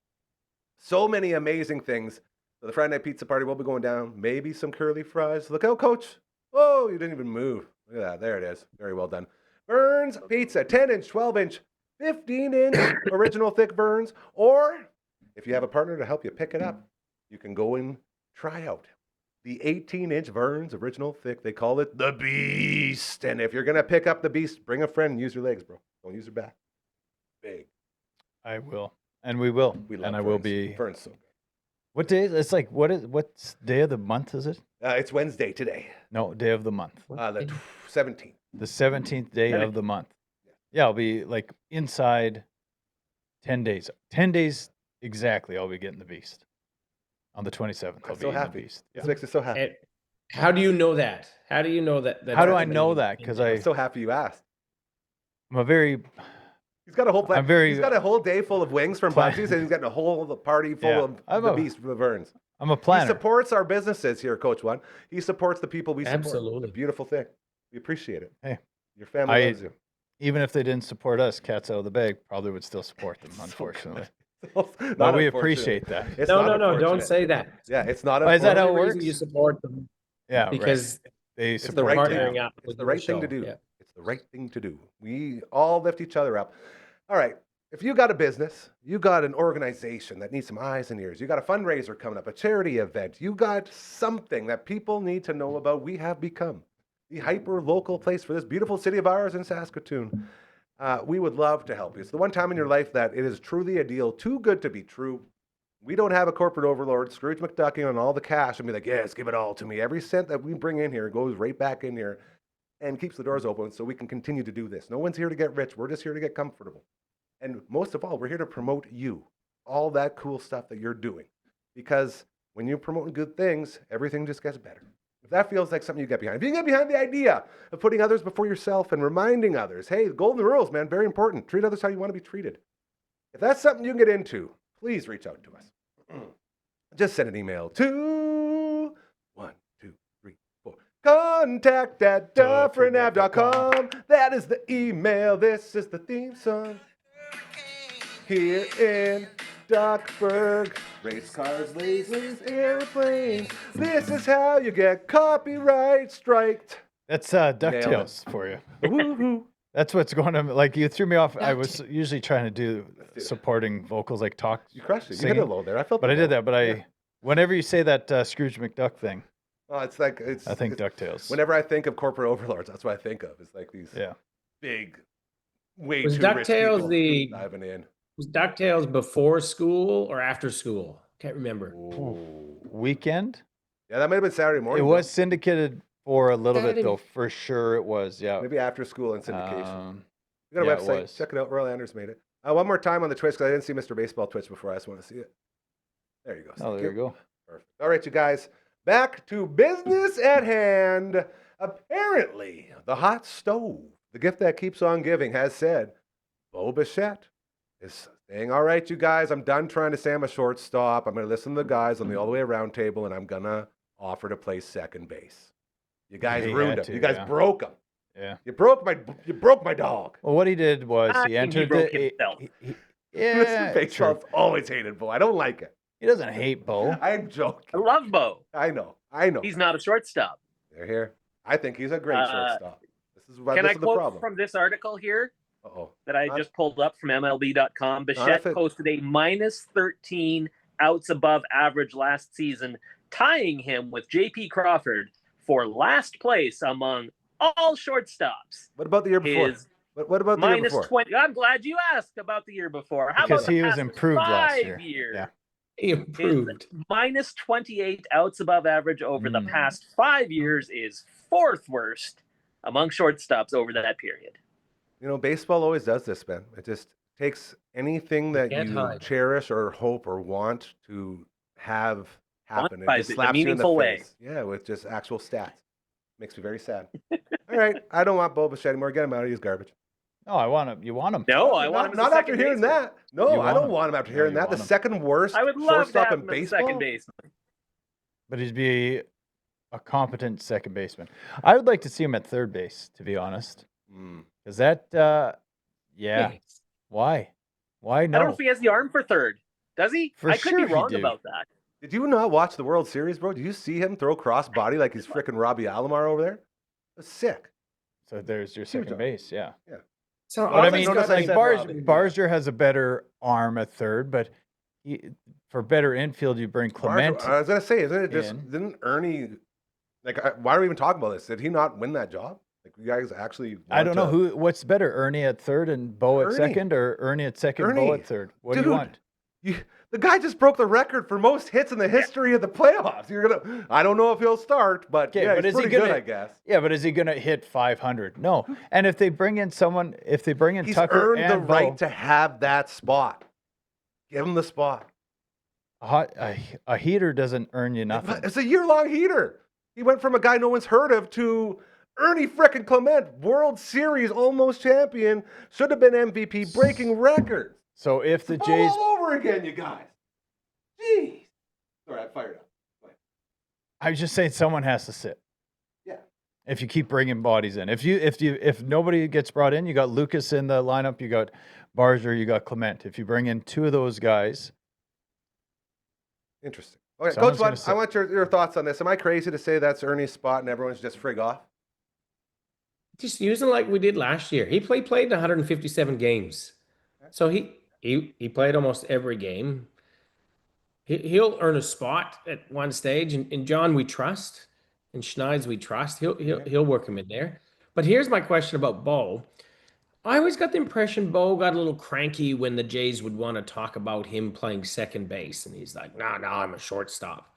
So many amazing things. So the Friday night pizza party will be going down. Maybe some curly fries. Look out, Coach. Oh, you didn't even move. Look at that. There it is. Very well done. Burns Pizza, 10-inch, 12-inch, 15-inch original thick Burns. Or if you have a partner to help you pick it up, you can go and try out the 18-inch Burns original thick. They call it the Beast. And if you're going to pick up the Beast, bring a friend and use your legs, bro. Don't use your back. Big. I will, and we will, We love and I Burns. will be. Burns so good. What day? It's like what's day of the month is it? It's Wednesday today, No, day of the month. the 17th. The 17th day of the month. Yeah, I'll be like inside 10 days. 10 days exactly. I'll be getting the Beast on the 27th. I'll I'm be so eating the happy. Beast. This Yeah. makes me so happy. And how do you know that? How do you know that? How do I know that? Because I'm so happy you asked. I'm a very He's got a whole plan. I'm very- He's got a whole day full of wings from Plan- Bunchies, and he's got a whole party full Yeah. of I'm the a- Beast from the Verns. I'm a He planner. supports our businesses here, Coach One. He supports the people we support. Absolutely. It's a beautiful thing. We appreciate it. Hey, Your family loves you. even if they didn't support us, cats out of the bag probably would still support them, unfortunately. Not But we unfortunate. appreciate that. It's No, not don't unfortunate. say that. Yeah, it's not. Why is that unfortunate. how it The reason works? you support them Yeah, right. because They It's the support right them. thing. partnering up It's with the the right thing to show. do. Yeah. It's the right thing to do. We all lift each other up. All right. If you got a business, you got an organization that needs some eyes and ears, you got a fundraiser coming up, a charity event, you got something that people need to know about, we have become the hyper-local place for this beautiful city of ours in Saskatoon. We would love to help you. It's the one time in your life that it is truly a deal too good to be true. We don't have a corporate overlord, Scrooge McDuck, on all the cash and be like, yes, give it all to me. Every cent that we bring in here goes right back in here and keeps the doors open so we can continue to do this. No one's here to get rich. We're just here to get comfortable. And most of all, we're here to promote you, all that cool stuff that you're doing. Because when you're promoting good things, everything just gets better. If that feels like something you get behind, if you get behind the idea of putting others before yourself and reminding others, hey, the golden rules, man, very important. Treat others how you want to be treated. If that's something you can get into, please reach out to us. Just send an email to 123 contact@dufferinav.com. That is the email. This is the theme song. Here in Duckburg, race cars, lasers, airplanes. This is how you get copyright striked. That's DuckTales for you. Woohoo! That's what's going on. Like you threw me off. I Duck was usually trying to do it. supporting vocals, like talk. You crushed it. You hit Singing. it low there. I felt But the I did low. that. But whenever you say that Scrooge McDuck thing, Oh, it's like I think it's- DuckTales. Whenever I think of corporate overlords, that's what I think of. It's like these big, way Was too rich DuckTales people the- diving in. Was DuckTales before school or after school? Can't remember. Weekend. Yeah, that might have been Saturday morning. It was syndicated for a little bit Saturday- though. For sure, it was. Yeah. maybe after school and syndication. We got a yeah, it website. was. Check it out. Royal Anders made it. One more time on the Twitch because I didn't see Mr. Baseball Twitch before. I just want to see it. There you go. Oh, Thank there you go. Perfect. All right, you guys. Back to business at hand. Apparently, the hot stove, the gift that keeps on giving, has said, Bo Bichette is saying, all right, you guys, I'm done trying to say I'm a shortstop. I'm going to listen to the guys on the all the way around table, and I'm going to offer to play second base. You guys He ruined had him. to, You guys yeah. broke him. Yeah. You broke my dog. Well, what he did was I he think he entered broke the. himself. Mr. Yeah, Baseball's true. always hated Bo. I don't like it. He doesn't hate Bo. I'm joking. I love Bo. I know. He's not a shortstop. They're here. I think he's a great shortstop. This is Can I the quote problem. from this article here Uh-oh. that I just pulled up from MLB.com? if Bichette it- posted a minus 13 outs above average last season, tying him with J.P. Crawford for last place among all shortstops. What about the year before? His What about the year minus before? 20. I'm glad you asked about the year before. How Because about the he was past improved last 5 year. years? Yeah. He improved. Minus 28 outs above average over the past 5 years is fourth worst among shortstops over that period. You know, baseball always does this, Ben. It just takes anything that can't you hide. cherish or hope or want to have happen. Quantifies It just it in a slaps you in the meaningful way. face. Yeah, with just actual stats. Makes me very sad. All right, I don't want Bo Bichette anymore. Get him out. He's garbage. Oh, I want him. You want him? No, I want him as not a after second hearing baseman. that. No, You I want don't him. want him after No, hearing you that. The want him. second worst I would love to shortstop have in him as a baseball. second baseman. But he'd be a competent second baseman. I would like to see him at third base, to be honest. Mm. Because that, yeah. Why? Why I don't know no? if he has the arm for third. Does he? For I could sure be he wrong do. about that. Did you not watch the World Series, bro? Did you see him throw cross body like he's freaking Robbie Alomar over there? That's sick. So there's your Huge second arm. base, yeah. So But But I Also, mean, notice I like said Robbie. Barger has a better arm at third, but for better infield, you bring Clement. I was gonna say, isn't it just in. didn't Ernie why are we even talking about this? Did he not win that job? Like you guys actually I don't know want what's better, Ernie at third and Bo at Ernie. second, or Ernie at second, Bo Ernie. at third. What do Dude, you want? the guy just broke the record for most hits in the history of the playoffs. I don't know if he'll start, but Okay, yeah, but he's is he pretty good, gonna- I guess. Yeah, but is he going to hit 500? No. And if they bring in someone, if they bring in He's Tucker earned the and Bo, right to have that spot. Give him the spot. a heater doesn't earn you nothing. It's a year-long heater. He went from a guy no one's heard of to Ernie frickin' Clement, World Series almost champion, should have been MVP, breaking records. So if the All Jays, over again, you guys. Jeez. Sorry, I fired up. I was just saying, someone has to sit. Yeah. If you keep bringing bodies in, if nobody gets brought in, you got Lucas in the lineup, you got Barger, you got Clement. If you bring in two of those guys, Interesting. Okay, Someone's Coach gonna Bud, sit. I want your thoughts on this. Am I crazy to say that's Ernie's spot and everyone's just frig off? just use him like we did last year. He played in 157 games. So he played almost every game. He'll earn a spot at one stage, and John we trust, and Schneids we trust. He'll work him in there. But here's my question about Bo. I always got the impression Bo got a little cranky when the Jays would want to talk about him playing second base, and he's like, "No, I'm a shortstop."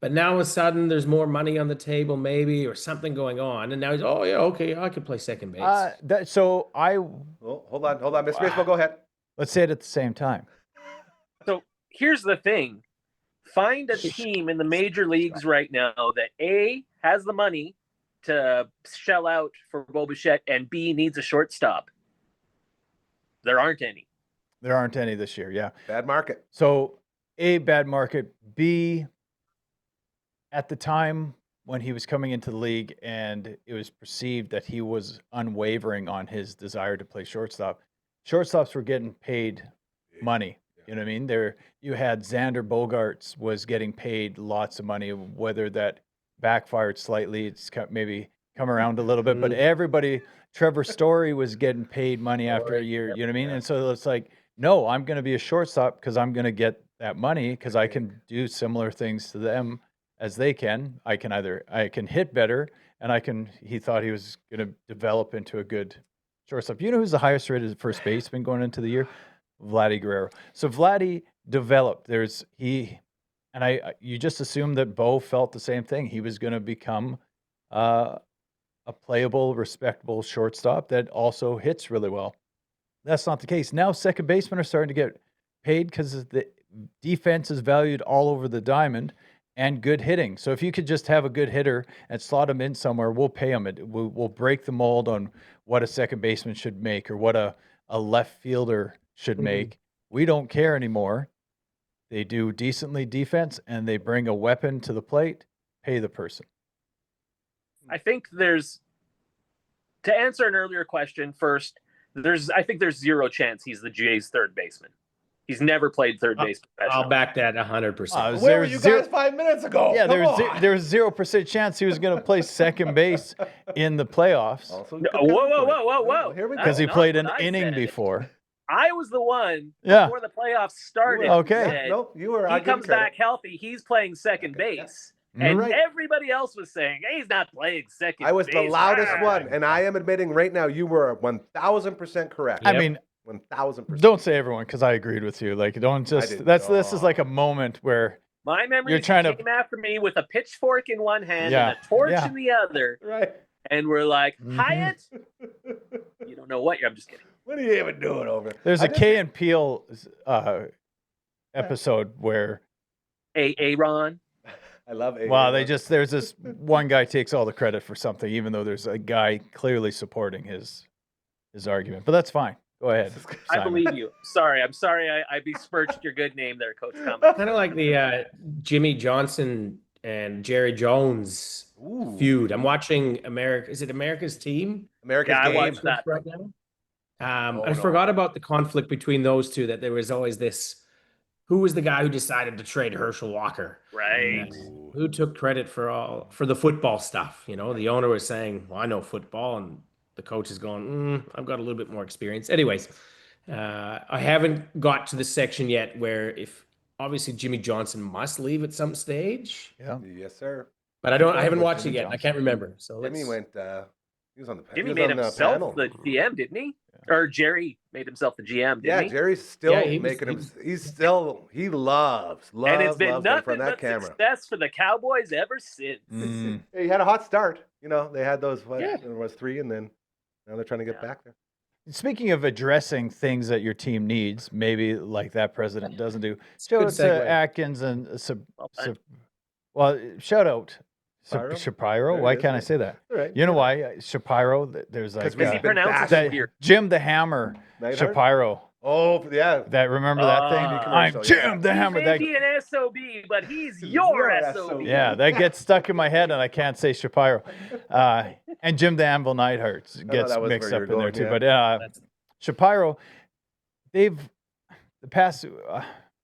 But now all of a sudden there's more money on the table, maybe, or something going on, and now he's, "Oh yeah, okay, I could play second base." so Oh, hold on. Mr. Baseball, go ahead. let's say it at the same time. So here's the thing. Find a team in the major leagues right now that A, has the money to shell out for Bo Bichette, and B, needs a shortstop. There aren't any. There aren't any this year. Yeah. Bad market. So A, bad market. B, at the time when he was coming into the league and it was perceived that he was unwavering on his desire to play shortstop, shortstops were getting paid money. You know what I mean? You had Xander Bogaerts was getting paid lots of money, whether that backfired slightly, it's maybe come around a little bit, but everybody, Trevor Story was getting paid money after a year, you know what I mean? And so it's like, no, I'm going to be a shortstop because I'm going to get that money because I can do similar things to them as they can. I can hit better, and he thought he was going to develop into a good shortstop. You know who's the highest rated first baseman going into the year? Vladdy Guerrero. So Vladdy developed. You just assumed that Bo felt the same thing. He was going to become a playable, respectable shortstop that also hits really well. That's not the case. Now second basemen are starting to get paid because the defense is valued all over the diamond and good hitting. So if you could just have a good hitter and slot him in somewhere, we'll pay him. We'll break the mold on what a second baseman should make or what a left fielder should make. We don't care anymore. They do decently defense and they bring a weapon to the plate, pay the person. I think to answer an earlier question first, I think there's zero chance he's the Jays' third baseman. He's never played third base professionally. I'll back that 100%. Where were you guys 5 minutes ago? Yeah, there's 0% chance he was going to play second base in the playoffs. Whoa. Here we go. Because he played an inning before. I was the one before the playoffs started. Okay. No, you were. He comes back healthy. He's playing second base. And everybody else was saying, hey, he's not playing second base. I was the loudest one, and I am admitting right now you were 1,000% correct. I mean, 1,000%. Don't say everyone because I agreed with you. Like, don't just. This is like a moment where my memory you're trying came after me with a pitchfork in one hand and a torch in the other. Right. And we're like, Hiatt, you don't know what you're. I'm just kidding. What are you even doing over there? There's a Key and Peele episode where Aaron. I love it. Wow, there's this one guy takes all the credit for something, even though there's a guy clearly supporting his argument. But that's fine. Go ahead. I believe you. I'm sorry I besmirched your good name there, Coach Cummings. Kind of like the Jimmy Johnson and Jerry Jones feud. I'm watching America's Team? America's Game. I watched that. Right now. I forgot about the conflict between those two, that there was always this, who was the guy who decided to trade Herschel Walker? Right. Who took credit for the football stuff? You know, the owner was saying, well, I know football, and the coach is going, I've got a little bit more experience. Anyways, I haven't got to the section yet where obviously Jimmy Johnson must leave at some stage. Yeah. Yes, sir. But I haven't watched it yet. I can't remember. So Jimmy went. He was on the. Jimmy made himself the GM, didn't he? Or Jerry made himself the GM, didn't he? Jerry's still making him. He loves, and it's been nothing from that but camera. Success for the Cowboys ever since. He had a hot start. You know, they had those. There was 3, and then now they're trying to get back there. Speaking of addressing things that your team needs, maybe like that president doesn't do. Shout out to segue. Atkins and shout out Shapiro. Why can't I say that? Right. You know why Shapiro? There's like Because he pronounces it weird. Jim the Hammer Neidhart? Shapiro. Oh yeah. That remember that thing? I'm Jim the Hammer. He may be an SOB, but he's your SOB. Yeah, that gets stuck in my head, and I can't say Shapiro. And Jim the Anvil Neidhart gets mixed up in there too. But Shapiro,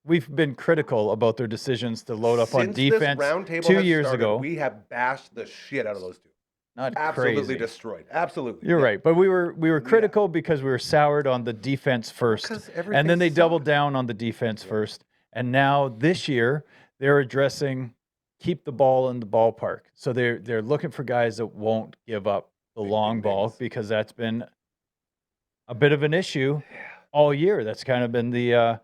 we've been critical about their decisions to load up on defense. This 2 years ago, we have bashed the shit out of those two. Not absolutely crazy. Destroyed. Absolutely. You're right, but we were critical because we were soured on the defense first, and then they doubled down on the defense first, and now this year they're addressing keep the ball in the ballpark. So they're looking for guys that won't give up the long ball because that's been a bit of an issue all year. That's kind of been the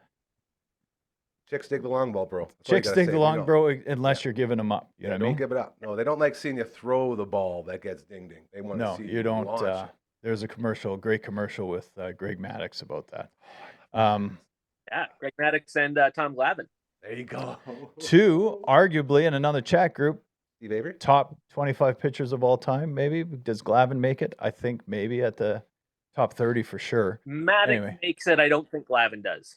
chicks dig the long ball, bro. Chicks dig the long bro unless you're giving them up. You know what I mean? Don't give it up. No, they don't like seeing you throw the ball that gets ding ding. They want to see you don't. Launch. There's a great commercial with Greg Maddux about that. Greg Maddux and Tom Glavine. There you go. 2, arguably in another chat group, Steve Avery? top 25 pitchers of all time. Maybe does Glavine make it? I think maybe at the top 30 for sure. Maddux makes it. I don't think Glavine does.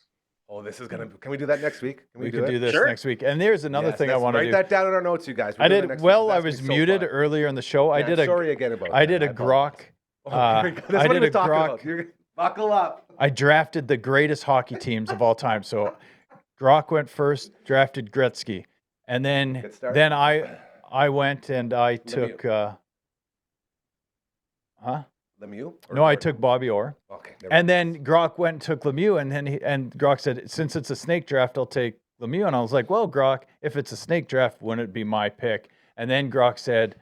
Oh, this is gonna. Can we do that next week? We can do this next week. And there's another thing I want to do. Write that down in our notes, you guys. I did. Well, I was muted earlier in the show. I did sorry again about. I did a grok. That's what he was talking about. Buckle up. I drafted the greatest hockey teams of all time. So Grok went first, drafted Gretzky, and then I went and I took Huh? Lemieux? Or No, I Gordon? took Bobby Orr. Okay. And then Grok went and took Lemieux, and Grok said, since it's a snake draft, I'll take Lemieux. And I was like, well, Grok, if it's a snake draft, wouldn't it be my pick? And then Grok said,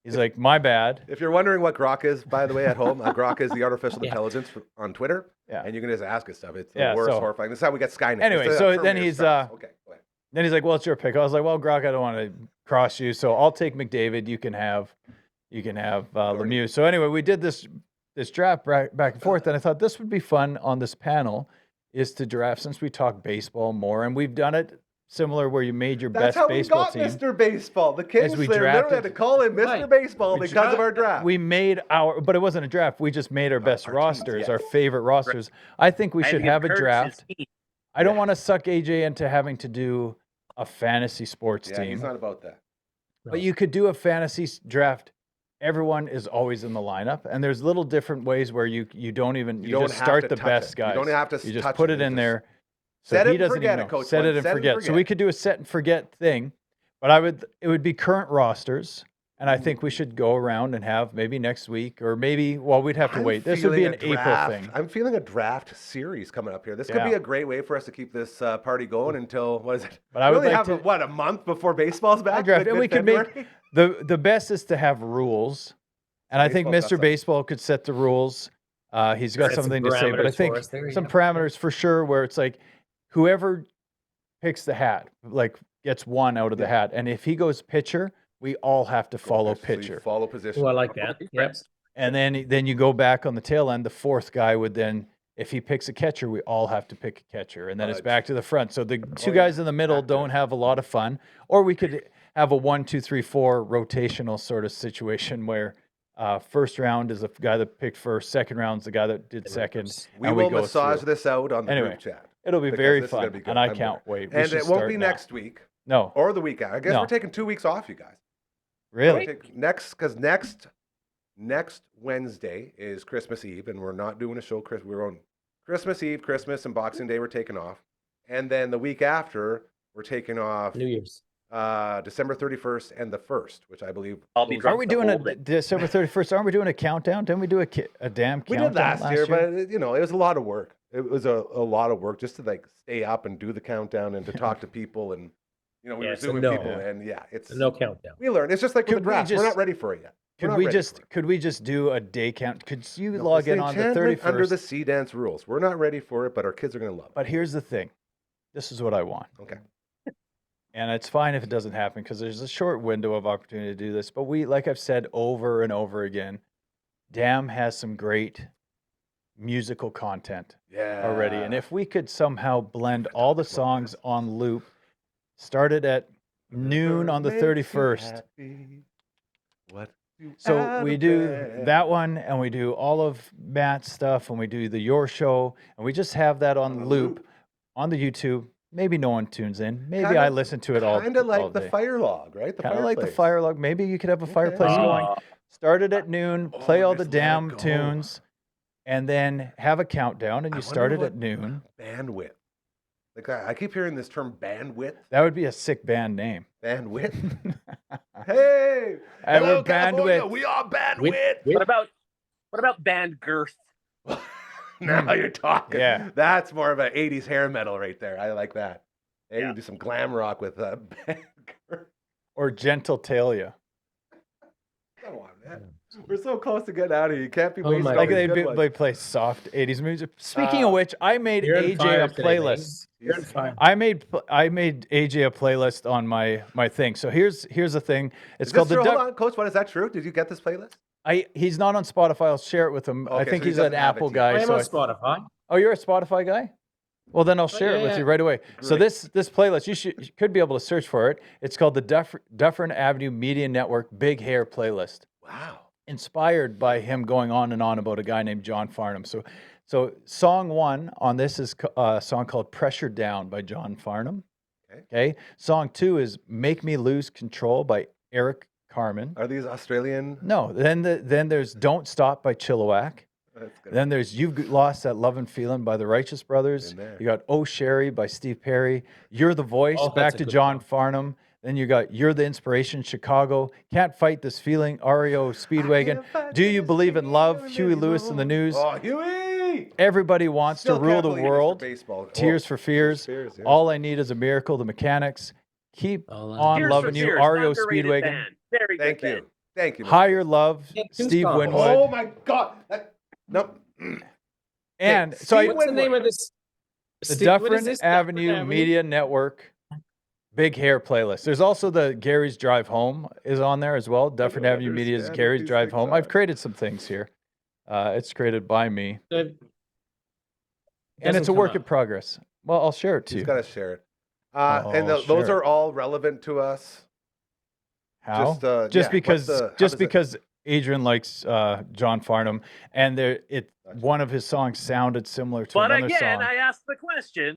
he's like, my bad. If you're wondering what Grok is, by the way, at home, Grok is the artificial intelligence on Twitter. Yeah. And you can just ask us stuff. It's the Yeah, worst, so- horrifying. This is how we get Skynet. Anyway, It's the so then Terminator he's, strikes. Okay, go ahead. Then he's like, well, it's your pick. I was like, well, Grok, I don't want to cross you, so I'll take McDavid. You can have Lemieux. So anyway, we did this draft back and forth, and I thought this would be fun on this panel is to draft, since we talk baseball more, and we've done it similar where you made your That's best how we baseball got team. Mr. Baseball. The Kings we literally drafted- had to call him Mr. Right. Baseball We because of our draft. We made but it wasn't a draft. We just made our best our teams, rosters, yes. our favorite rosters. I think we I had should to give have a Kurt his draft. team. I don't want to suck AJ into having to do a fantasy sports Yeah, team. he's not about that. But you could do a fantasy draft. Everyone is always in the lineup, and there's little different ways where you don't even You don't just have start to the touch best it. guys. You don't have to You just touch put it. it You in just there. set he it and doesn't forget even it, know. Coach Set Flynn. it and Set it and forget. So forget. we could do a set and forget thing, but it would be current rosters, and I think we should go around and have maybe next week or maybe we'd have to I'm wait. This would be feeling an a draft. April thing. I'm feeling a draft series coming up here. This could be Yeah. a great way for us to keep this party going until what is it? But I we would only like have to- a month before baseball's back. draft, like and we could mid-February? make the best is to have rules, and I think Baseball's got Mr. some. Baseball could set the rules. He's got Set some something to say, but I parameters think for us there, some yeah. parameters for sure where it's like whoever picks the hat like gets one out of the hat, and if he goes pitcher, we all have to follow So you pitcher. follow position. Oh, I like that. Yep. And then you go back on the tail end. The fourth guy would then, if he picks a catcher, we all have to pick a catcher, and then it's Fudge. back to the front. So the two yeah. guys in the middle Active. don't have a lot of fun. Or we could have a 1, 2, 3, 4 rotational sort of situation where first round is the guy that picked first, second round's the guy that did second. We and will go massage through. this out on the Anyway, group chat. It'll be because very this is gonna fun, be good. and I I'm can't there. wait. We And should it won't start be now. next week No, or the week after. I guess No. we're taking 2 weeks off, you guys. really. Take next Wednesday is Christmas Eve, and we're not doing a show. We're on Christmas Eve, Christmas, and Boxing Day. We're taking off, and then the week after we're taking off New Year's. December 31st and the 1st, which I believe. I'll be those drunk Aren't we the doing whole a day. December 31st? Aren't we doing a countdown? Didn't we do a damn We countdown did last year, but it was a lot of work. It was a lot of work just to like stay up and do the countdown and to talk to people, and we Yeah, were it's a Zooming no. people, and it's No countdown. we learned. It's just like with Could the we draft. We're just- not ready for it yet. We're Could not we ready just for it. do a day count? Could you No, log it's in on the enchantment 31st? under the sea dance rules. We're not ready for it, but our kids are going to love it. But here's the thing. This is what I want. Okay. And it's fine if it doesn't happen because there's a short window of opportunity to do this. But like I've said over and over again, Dam has some great musical content Yeah. already. And if we could somehow blend all the songs on loop, started at noon on the 31st. What? you So out we of do bed? that one, and we do all of Matt's stuff, and we do the Your Show, and we just have that on On a loop loop. on the YouTube. Maybe no one tunes in. Maybe Kinda- I listen to it all. Kind of all like the day. fire log, right? Kind of like the fireplace. fire log. Maybe you could have a fireplace Okay. going. Started at noon, play all just the let it damn go. tunes, and then have a countdown. And I you wonder started what at noon. Bandwidth. Like I keep hearing this term bandwidth. That would be a sick band name. Bandwidth. Hey, And hello, we're California. bandwidth. We are bandwidth. What about band girth? Now you're talking. Yeah. That's more of an 80s hair metal right there. I like that. Hey, you do some glam rock with Or genitalia. Come on, man. We're so close to getting out of here. You can't be Oh wasting my all Like these they, good ones. they play soft 80s music. Speaking of which, I made You're on AJ fire a today, playlist. Dave. You're on fire. I made AJ a playlist on my thing. So here's the thing. It's Is called this the true? Hold Duck. on, Coach. What is that true? Did you get this playlist? He's not on Spotify. I'll share it with him. I Okay, think so he he's an doesn't have it Apple yet. guy. I am so on I- Spotify. Oh, you're a Spotify guy? Well, then I'll share it with yeah. you right away. So Great. this playlist, you could be able to search for it. It's called the Dufferin Avenue Media Network Big Hair Playlist. Wow. Inspired by him going on and on about a guy named John Farnham. So song one on this is a song called Pressure Down by John Farnham. Okay. Song two is Make Me Lose Control by Eric Carmen. Are these Australian? No, then there's Don't Stop by Chilliwack. That's good. Then there's You've Lost That Love and Feeling by the Righteous Brothers. In there. You got Oh Sherry by Steve Perry. You're the Voice, Oh, back that's a to good John song. Farnham. Then you got You're the Inspiration, Chicago, Can't Fight This Feeling, REO Speedwagon, Do You Believe in Love, Huey Lewis and the News. Oh, Huey! Everybody Wants Still to Rule can't the believe Mr. World, Baseball. Tears Oh, for Fears, Tears for Fears, yeah. All I Need Is a Miracle, The Mechanics, Keep On Tears Loving for You, Fears, REO underrated Speedwagon, band. Very Thank good you. band. Thank you. Mr. Higher Baseball. Love, Yeah, Steve Tunes Winwood. Combo. Oh, my God. No. And Okay, so Steve What's the name Winwood. of this? the Steve- what is Dufferin this? Avenue Media Network Big Hair playlist. There's also the Gary's Drive Home is on there as well. Dufferin don't Avenue Media's understand what Gary's these Drive things Home. are. I've created some things here. It's created by me, and Doesn't it's a come work up. in progress. Well, I'll share it to He's you. got to share it. I'll Those share are it. all relevant to us. How? Just, yeah, Just what's the- how does it- because Adrian likes John Farnham, and one of his songs sounded similar to But another again, song. I asked the question.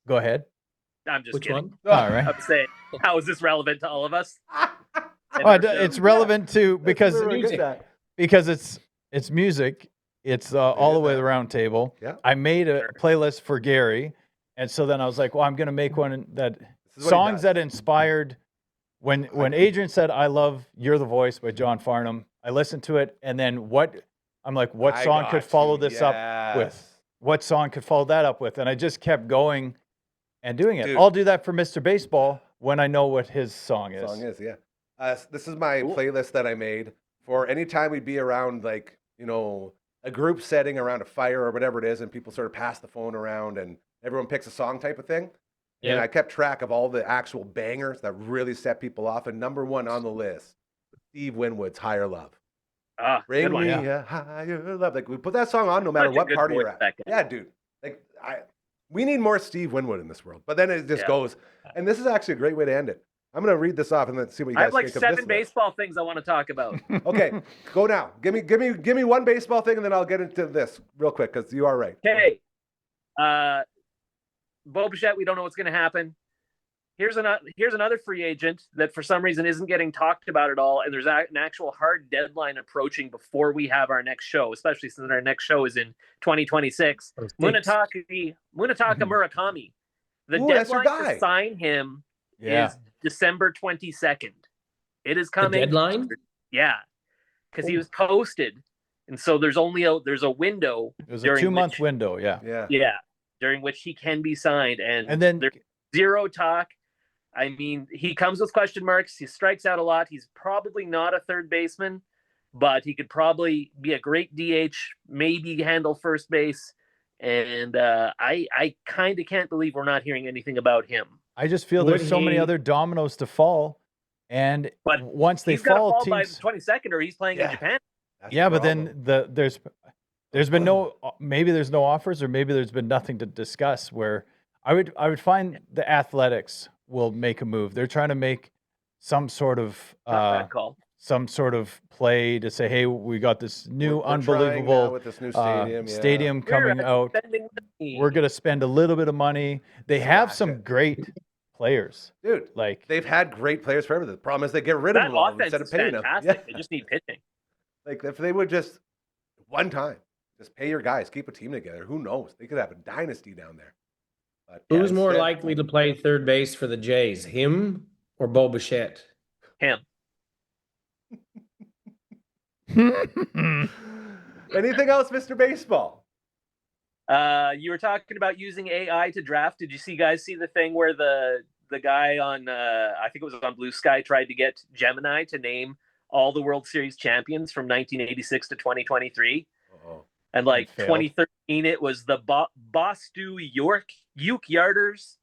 Go ahead. I'm just Which kidding. one? All right. I'm saying, how is this relevant to all of us? And Oh, our show? it's relevant to That's because what we're good music. at. because it's music. It's all the way that. the round table. Yeah. I made a Sure. playlist for Gary, and so then I was like, well, I'm going to make one that This is what he songs does. that inspired. When Adrian said, "I love You're the Voice" by John Farnham, I listened to it, and then what I song got could follow you, this up with? yes. What song could follow that up with? And I just kept going and doing it. Dude. I'll do that for Mr. Baseball when I know what his song is. Song is, yeah. This is my Cool. playlist that I made for any time we'd be around, like, a group setting around a fire or whatever it is, and people sort of pass the phone around and everyone picks a song type of thing. And Yeah. I kept track of all the actual bangers that really set people off. And number one on the list, Steve Winwood's Higher Love. Ah, Bring good one. me a higher love. Like, we put that song on no matter Such a what good party voice, you're at. that guy. Yeah, dude. Like, we need more Steve Winwood in this world. But then it just Yeah. goes. And this is actually a great way to end it. I'm going to read this off and then see what you I guys have like think of 7 this list. baseball things I want to talk about. Okay, go now. Give me one baseball thing, and then I'll get into this real quick because you are right. Okay. Bo Bichette, we don't know what's going to happen. Here's another free agent that for some reason isn't getting talked about at all, and there's an actual hard deadline approaching before we have our next show, especially since our next show is in 2026. Munetaka Murakami. The Ooh, that's your deadline guy. to sign him Yeah. is December 22nd. It is The coming. deadline? Yeah, because he was posted, and so there's a window. It was a during 2-month which- window. Yeah. Yeah. Yeah, during which he can be signed, And then there's zero talk. I mean, he comes with question marks. He strikes out a lot. He's probably not a third baseman, but he could probably be a great DH, maybe handle first base. And I kind of can't believe we're not hearing anything about him. I just feel Would there's so many he- other dominoes to fall, and But once they He's got to fall, fall by the teams. 22nd, or he's playing in Yeah. Japan. That's Yeah, the but then problem. there's been maybe there's no offers, or maybe there's been nothing to discuss. Where I would find the Athletics will make a move. They're trying to make some sort of Not bad call. play to say, hey, we got this new We're trying now unbelievable with this new stadium. stadium coming We're out. spending money. We're gonna spend a little bit of money. They have some Slash it. great players. Dude, Like they've had great players forever. The problem is they get rid of That them all offense instead of is paying them. fantastic. Yeah. They just need pitching. Like, if they would just one time just pay your guys, keep a team together. Who knows? They could have a dynasty down there. But Who's more instead- likely to play third base for the Jays, him or Bo Bichette? Him. Anything else, Mr. Baseball? You were talking about using AI to draft. Did you guys see the thing where the guy on I think it was on Blue Sky tried to get Gemini to name all the World Series champions from 1986 to 2023, Uh-oh. and like failed. 2013 it was the Boston Uke Yarders.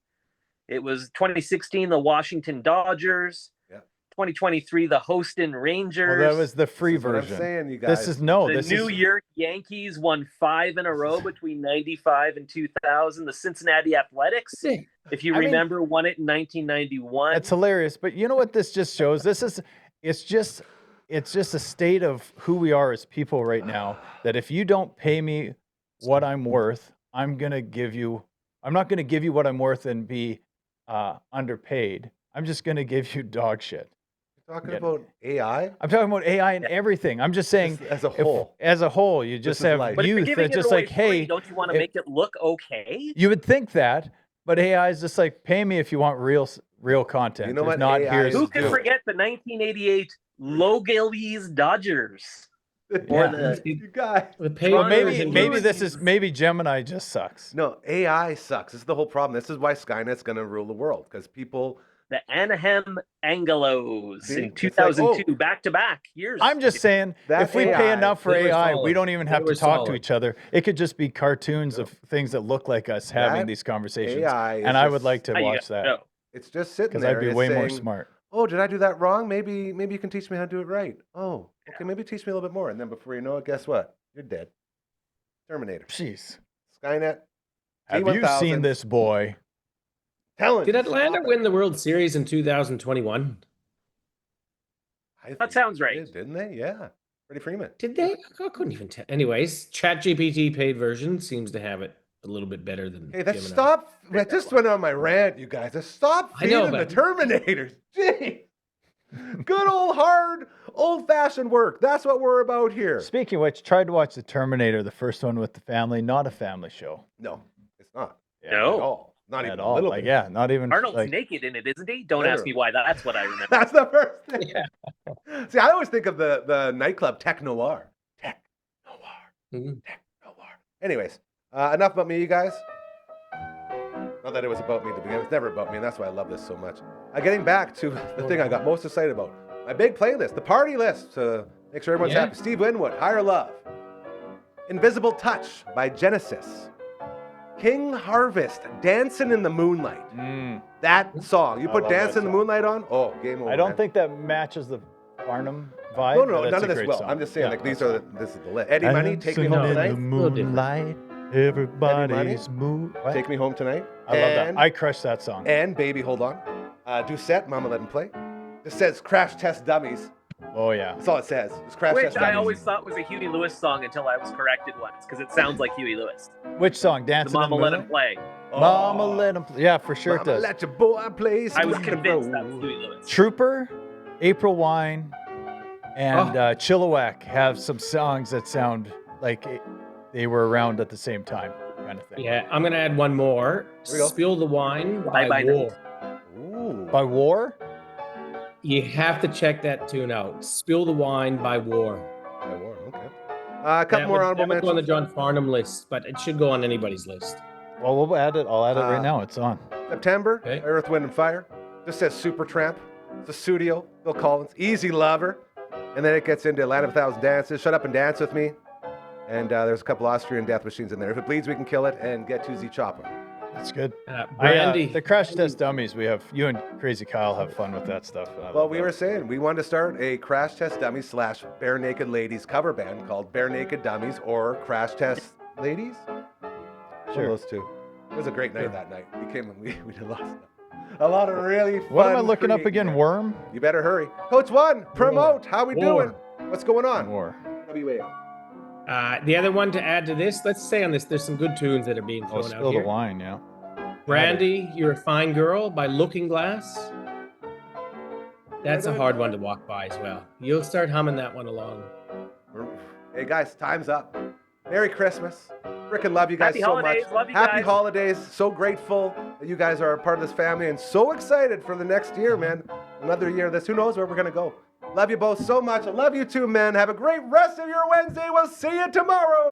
It was 2016 the Washington Dodgers. Yeah. 2023 the Houston Rangers. well, that was the free This is what I'm version. saying, you guys. This is no. The This New is York Yankees won 5 in a row between 95 and 2000. The Cincinnati Athletics, if you I mean- remember, won it in 1991. That's hilarious. But you know what this just shows? It's just a state of who we are as people right now. That if you don't pay me what I'm worth, I'm not gonna give you what I'm worth and be underpaid. I'm just gonna give you dog shit. You're talking Yeah. about AI I'm talking about AI and everything. I'm just saying, as a if- whole. as a whole, you just is have life. but if you're youth giving that's it just away like, free, hey, don't you want to if- make it look okay? you would think that, but AI is just like, pay me if you want real content. You know There's what not AI here's is Who can doing? forget the 1988 Logalese Dodgers? Or Yeah. the You guys. The paid Well, version maybe is- maybe Gemini just sucks. No, AI sucks. This is the whole problem. This is why Skynet's going to rule the world, because people. the Anaheim Angelos See? in It's like, 2002, back-to-back years. I'm just saying, That if we AI, pay enough for they were AI, we solid. don't even They have to were talk to solid. each other. It could just be cartoons of things that look like us having That these conversations. AI is And I would just- like to How you watch gonna that know? It's just sitting because there. I'd be and way it's more saying, smart. oh, did I do that wrong? Maybe you can teach me how to do it right. Oh, okay, maybe teach me a little bit more. And then before you know it, guess what? You're dead. Terminator. Jeez. Skynet. Have you G1000. seen this boy? Telling Did you, Atlanta stop it. win the World Series in 2021? I think sounds they right. did, didn't they? Yeah. Freddie Freeman. Did they? I couldn't even tell. Anyways, ChatGPT paid version seems to have it a little bit better than Hey, let's Gemini. stop. I just went on my rant, you guys. Let's stop I know, feeding the but- Terminators. Gee. Good old hard, old-fashioned work. That's what we're about here. Speaking of which, tried to watch The Terminator, the first one with the family. Not a family show. No, it's not. Yeah, No. At all. Not even at a all. little Like, bit. yeah, not even. Arnold's like, naked in it, isn't he? Don't ask me why. That's what I remember. That's the first thing. Yeah. See, I always think of the nightclub Tech Noir. Tech Noir. Mhm. Tech Noir. Anyways, enough about me, you guys. Not that it was about me to begin with. It's never about me, and that's why I love this so much. Getting back to the thing I got most excited about. My big playlist, the party list, to make sure everyone's Yeah. happy. Steve Winwood, Higher Love. Invisible Touch by Genesis. King Harvest, Dancing in the Moonlight. That song. You I put love that Dancing in the song. Moonlight on, oh, game over. I don't man. think that matches the Farnham vibe. No, but no, it's none a of this great will. song. I'm just saying, Yeah, like, these that's are this is the list. Eddie Money, Take Me Home Dancing Tonight. in the moonlight, everybody's mood. What? Take Me Home Tonight. I love that. And- I crushed that song. And Baby, Hold On. Doucette, Mama Let Him Play. This says Crash Test Dummies. Oh yeah. That's all it says. It's Crash Which Test I Dummies. always thought was a Huey Lewis song until I was corrected once, because it sounds like Huey Lewis. Which song? The Dancing in the Mama Let Him Moonlight? Play. Mama let him. Yeah, for sure Mama it does. let your boy play. I was Sweet convinced Road. that was Huey Lewis. Trooper, April Wine, and Chilliwack have some songs that sound like they were around at the same time, kind of thing. Yeah, I'm gonna add one more. Here we go. Spill the Wine by Bye-bye War. Ooh. By War? You have to check that tune out. Spill the Wine by War. I won, okay. A couple more honorable that would go on the mentions. John Farnham list, but it should go on anybody's list. Well, we'll add it. I'll add it right now. It's on. September, Okay. Earth, Wind, and Fire. This says Supertramp. The Studio, Phil Collins. Easy Lover. And then it gets into Land of a Thousand Dances. Shut Up and Dance With Me. And there's a couple Austrian death machines in there. If it bleeds, we can kill it. And Get to Z Chopper. That's good. Brandy. The Crash Test Dummies, we have, you and Crazy Kyle have fun with that stuff. I Well, love we that. were saying we wanted to start a Crash Test Dummies / Bare Naked Ladies cover band called Bare Naked Dummies or Crash Test Ladies. One of Sure. those two. It was a great night that night. We did a lot of really fun. What am I looking up creating again? there. Worm? You better hurry. Coach One, promote. How we War. doing? What's going on? War. WA. The other one to add to this, let's say on this, there's some good tunes that are being Oh, thrown out Spill the here. Wine, yeah. Brandy, You're a Fine Girl by Looking Glass. That's a hard one to walk by as well. You'll start humming that one along. Hey guys, time's up. Merry Christmas. Frickin' love you guys Happy so holidays. much. Love you Happy guys. holidays. So grateful that you guys are a part of this family and so excited for the next year, man. Another year of this. Who knows where we're gonna go. Love you both so much. I love you too, man. Have a great rest of your Wednesday. We'll see you tomorrow.